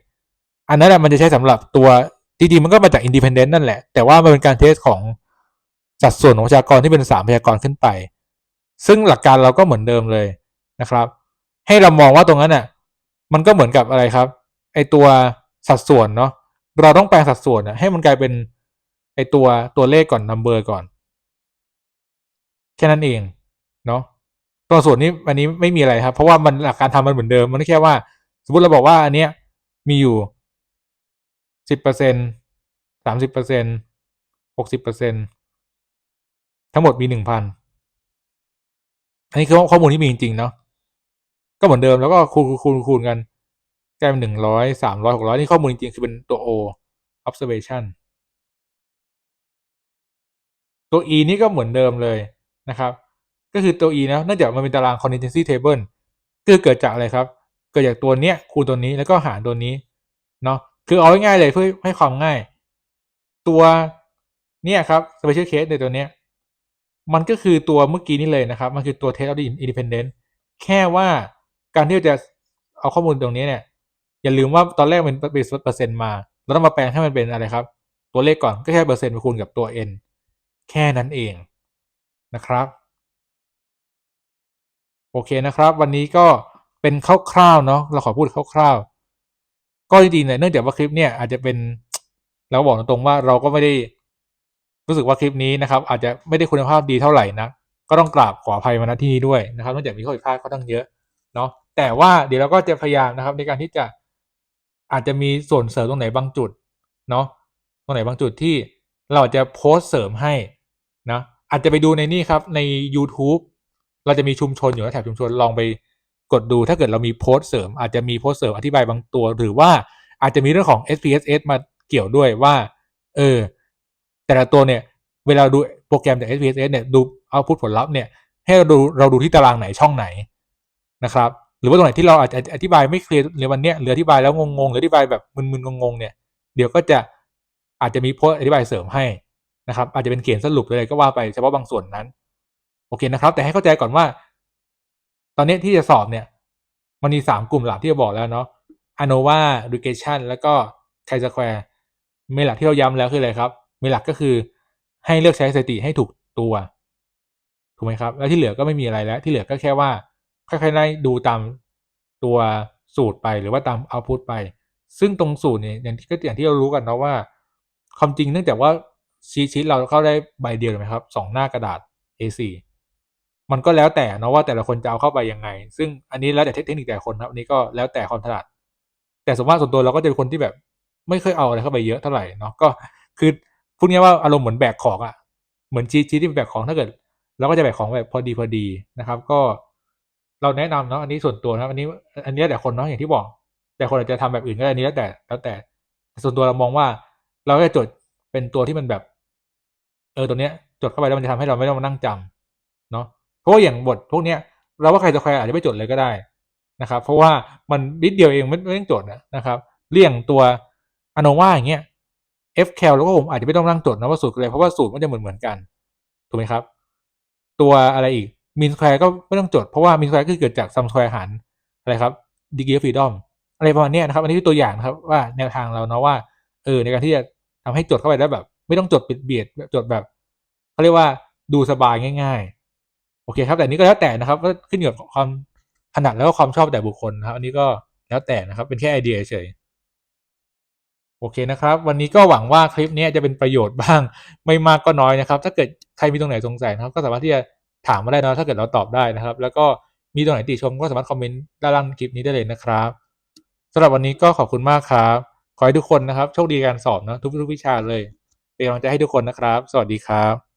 อันนั้นแหละมันจะใช้สำหรับตัวจริงๆมันก็มาจาก independent นั่นแหละแต่ว่ามันเป็นการเทสของสัดส่วนของประชากรที่เป็น3ประชากรขึ้นไปซึ่งหลักการเราก็เหมือนเดิมเลยนะครับให้เรามองว่าตรงนั้นน่ะมันก็เหมือนกับอะไรครับไอตัวสัดส่วนเนาะเราต้องแปลงสัดส่วนให้มันกลายเป็นไอตัวเลขก่อน number ก่อนแค่นั้นเองเนาะตัวส่วนนี้อันนี้ไม่มีอะไรครับเพราะว่ามันหลักการทำมันเหมือนเดิมมันแค่ว่าสมมติเราบอกว่าอันเนี้ยมีอยู่10% 30% 60%ทั้งหมดมี1,000อันนี้คือข้อมูลที่มีจริงๆเนาะก็เหมือนเดิมแล้วก็คูณกันกลายเป็น100 300 600นี่ข้อมูลจริงๆคือเป็นตัว O observation ตัว e นี่ก็เหมือนเดิมเลยนะครับก็คือตัว e นะเนื่องจากมันเป็นตาราง contingency table คือเกิดจากอะไรครับเกิดจากตัวเนี้ยคูณตัวนี้แล้วก็หารตัวนี้เนาะคือเอาง่ายๆเลยเพื่อให้ความง่ายตัวเนี่ยครับ special case ในตัวเนี้ยมันก็คือตัวเมื่อกี้นี่เลยนะครับมันคือตัว test of the independent แค่ว่าการที่จะเอาข้อมูลตรงนี้เนี่ยอย่าลืมว่าตอนแรกเป็นเปอร์เซ็นต์มาเราต้องมาแปลงให้มันเป็นอะไรครับตัวเลขก่อนก็แค่เปอร์เซ็นต์ไปคูณกับตัว n แค่นั้นเองนะครับโอเคนะครับวันนี้ก็เป็นคร่าวๆเนาะเราขอพูดคร่าวๆก็จริงๆเนี่ยเนื่องจากว่าคลิปเนี่ยอาจจะเป็นเราบอกตรงๆว่าเราก็ไม่ได้รู้สึกว่าคลิปนี้นะครับอาจจะไม่ได้คุณภาพดีเท่าไหร่นะก็ต้องกราบขออภัยมาณที่นี้ด้วยนะครับเนื่องจากมีข้อผิดพลาดค่อนข้างเยอะเนาะแต่ว่าเดี๋ยวเราก็จะพยายามนะครับในการที่จะอาจจะมีส่วนเสริมตรงไหนบางจุดเนาะตรงไหนบางจุดที่เราจะโพสเสริมให้นะอาจจะไปดูในนี่ครับใน YouTube เราจะมีชุมชนอยู่ในแถบชุมชนลองไปกดดูถ้าเกิดเรามีโพสเสริมอาจจะมีโพสเสริมอธิบายบางตัวหรือว่าอาจจะมีเรื่องของ SPSS มาเกี่ยวด้วยว่าแต่ละตัวเนี่ยเวลาดูโปรแกรมจาก SPSS เนี่ยดูเอาพุทผลลัพธ์เนี่ยให้เราดูที่ตารางไหนช่องไหนนะครับหรือว่าตรงไหนที่เราอาจจะอธิบายไม่เคลียร์ในวันนี้หรืออธิบายแล้วงงๆหรืออธิบายแบบมึนๆงงๆเนี่ยเดี๋ยวก็จะอาจจะมีโพสอธิบายเสริมให้นะครับอาจจะเป็นเขียนสรุปอะไรก็ว่าไปเฉพาะบางส่วนนั้นโอเคนะครับแต่ให้เข้าใจก่อนว่าตอนนี้ที่จะสอบเนี่ยมันมี3กลุ่มหลักที่จะบอกแล้วเนาะ ANOVA regression แล้วก็ chi-square เมนหลักที่เราย้ำแล้วคืออะไรครับเมนหลักก็คือให้เลือกใช้สถิติให้ถูกตัวถูกไหมครับแล้วที่เหลือก็ไม่มีอะไรแล้วที่เหลือก็แค่ว่าค่อยๆไล่ดูตามตัวสูตรไปหรือว่าตามเอาพุตไปซึ่งตรงสูตรเนี่ยอย่างที่เรารู้กันเนาะว่าความจริงเนื่องจากว่าชีทเราเข้าได้ใบเดียวถูกไหมครับ2หน้ากระดาษ A4 มันก็แล้วแต่เนาะว่าแต่ละคนจะเอาเข้าไปยังไงซึ่งอันนี้แล้วแต่เทคนิคแต่คนครับอันนี้ก็แล้วแต่ความถนัดแต่ส่วนตัวเราก็จะเป็นคนที่แบบไม่เคยเอาอะไรเข้าไปเยอะเท่าไหร่เนาะก็คือพูดง่ายว่าอารมณ์เหมือนแบกของอ่ะเหมือนชีทที่แบกของถ้าเกิดเราก็จะแบกของแบบพอดีนะครับก็เราแนะนำเนาะอันนี้ส่วนตัวนะอันนี้แต่คนเนาะอย่างที่บอกแต่คนอาจจะทำแบบอื่นก็ได้อันนี้แล้วแต่ส่วนตัวเรามองว่าเราจะจดเป็นตัวที่มันแบบตัวเนี้ยจดเข้าไปแล้วมันจะทำให้เราไม่ต้องมานั่งจำเนาะเพราะว่าอย่างบทพวกเนี้ยเราว่าใครจะใครอาจจะไม่จดเลยก็ได้นะครับเพราะว่ามันนิดเดียวเองไม่ต้องจดนะครับเลี่ยงตัวอโนวาอย่างเงี้ย fcal แล้วก็ผมอาจจะไม่ต้องนั่งจดนะว่าสูตรอะไรเพราะว่าสูตรมันจะเหมือนกันถูกไหมครับตัวอะไรอีก mean square ก็ไม่ต้องจดเพราะว่า mean square ก็เกิดจาก sum square หาร อะไรครับ degree of freedom อะไรประมาณเนี้ยนะครับ อันนี้คือตัวอย่างนะครับว่าแนวทางเราเนาะว่าในการที่จะทำให้จดเข้าไปได้แบบ ไม่ต้องจดเบียดจดแบบเขาเรียกว่าดูสบายง่ายๆโอเคครับแต่นี้ก็แล้วแต่นะครับก็ขึ้นอยู่กับความถนัดแล้วก็ความชอบแต่บุคคลนะครับอันนี้ก็แล้วแต่นะครับเป็นแค่ไอเดียเฉยโอเคนะครับวันนี้ก็หวังว่าคลิปนี้จะเป็นประโยชน์บ้างไม่มากก็น้อยนะครับถ้าเกิดใครมีตรงไหนสงสัยนะครับก็สามารถที่จะถามมาได้นะถ้าเกิดเราตอบได้นะครับแล้วก็มีตรงไหนติชมก็สามารถคอมเมนต์ด้านล่างคลิปนี้ได้เลยนะครับสำหรับวันนี้ก็ขอบคุณมากครับขอให้ทุกคนนะครับโชคดีการสอบนะทุกวิชาเลยเป็นกำลังใจให้ทุกคนนะครับสวัสดีครับ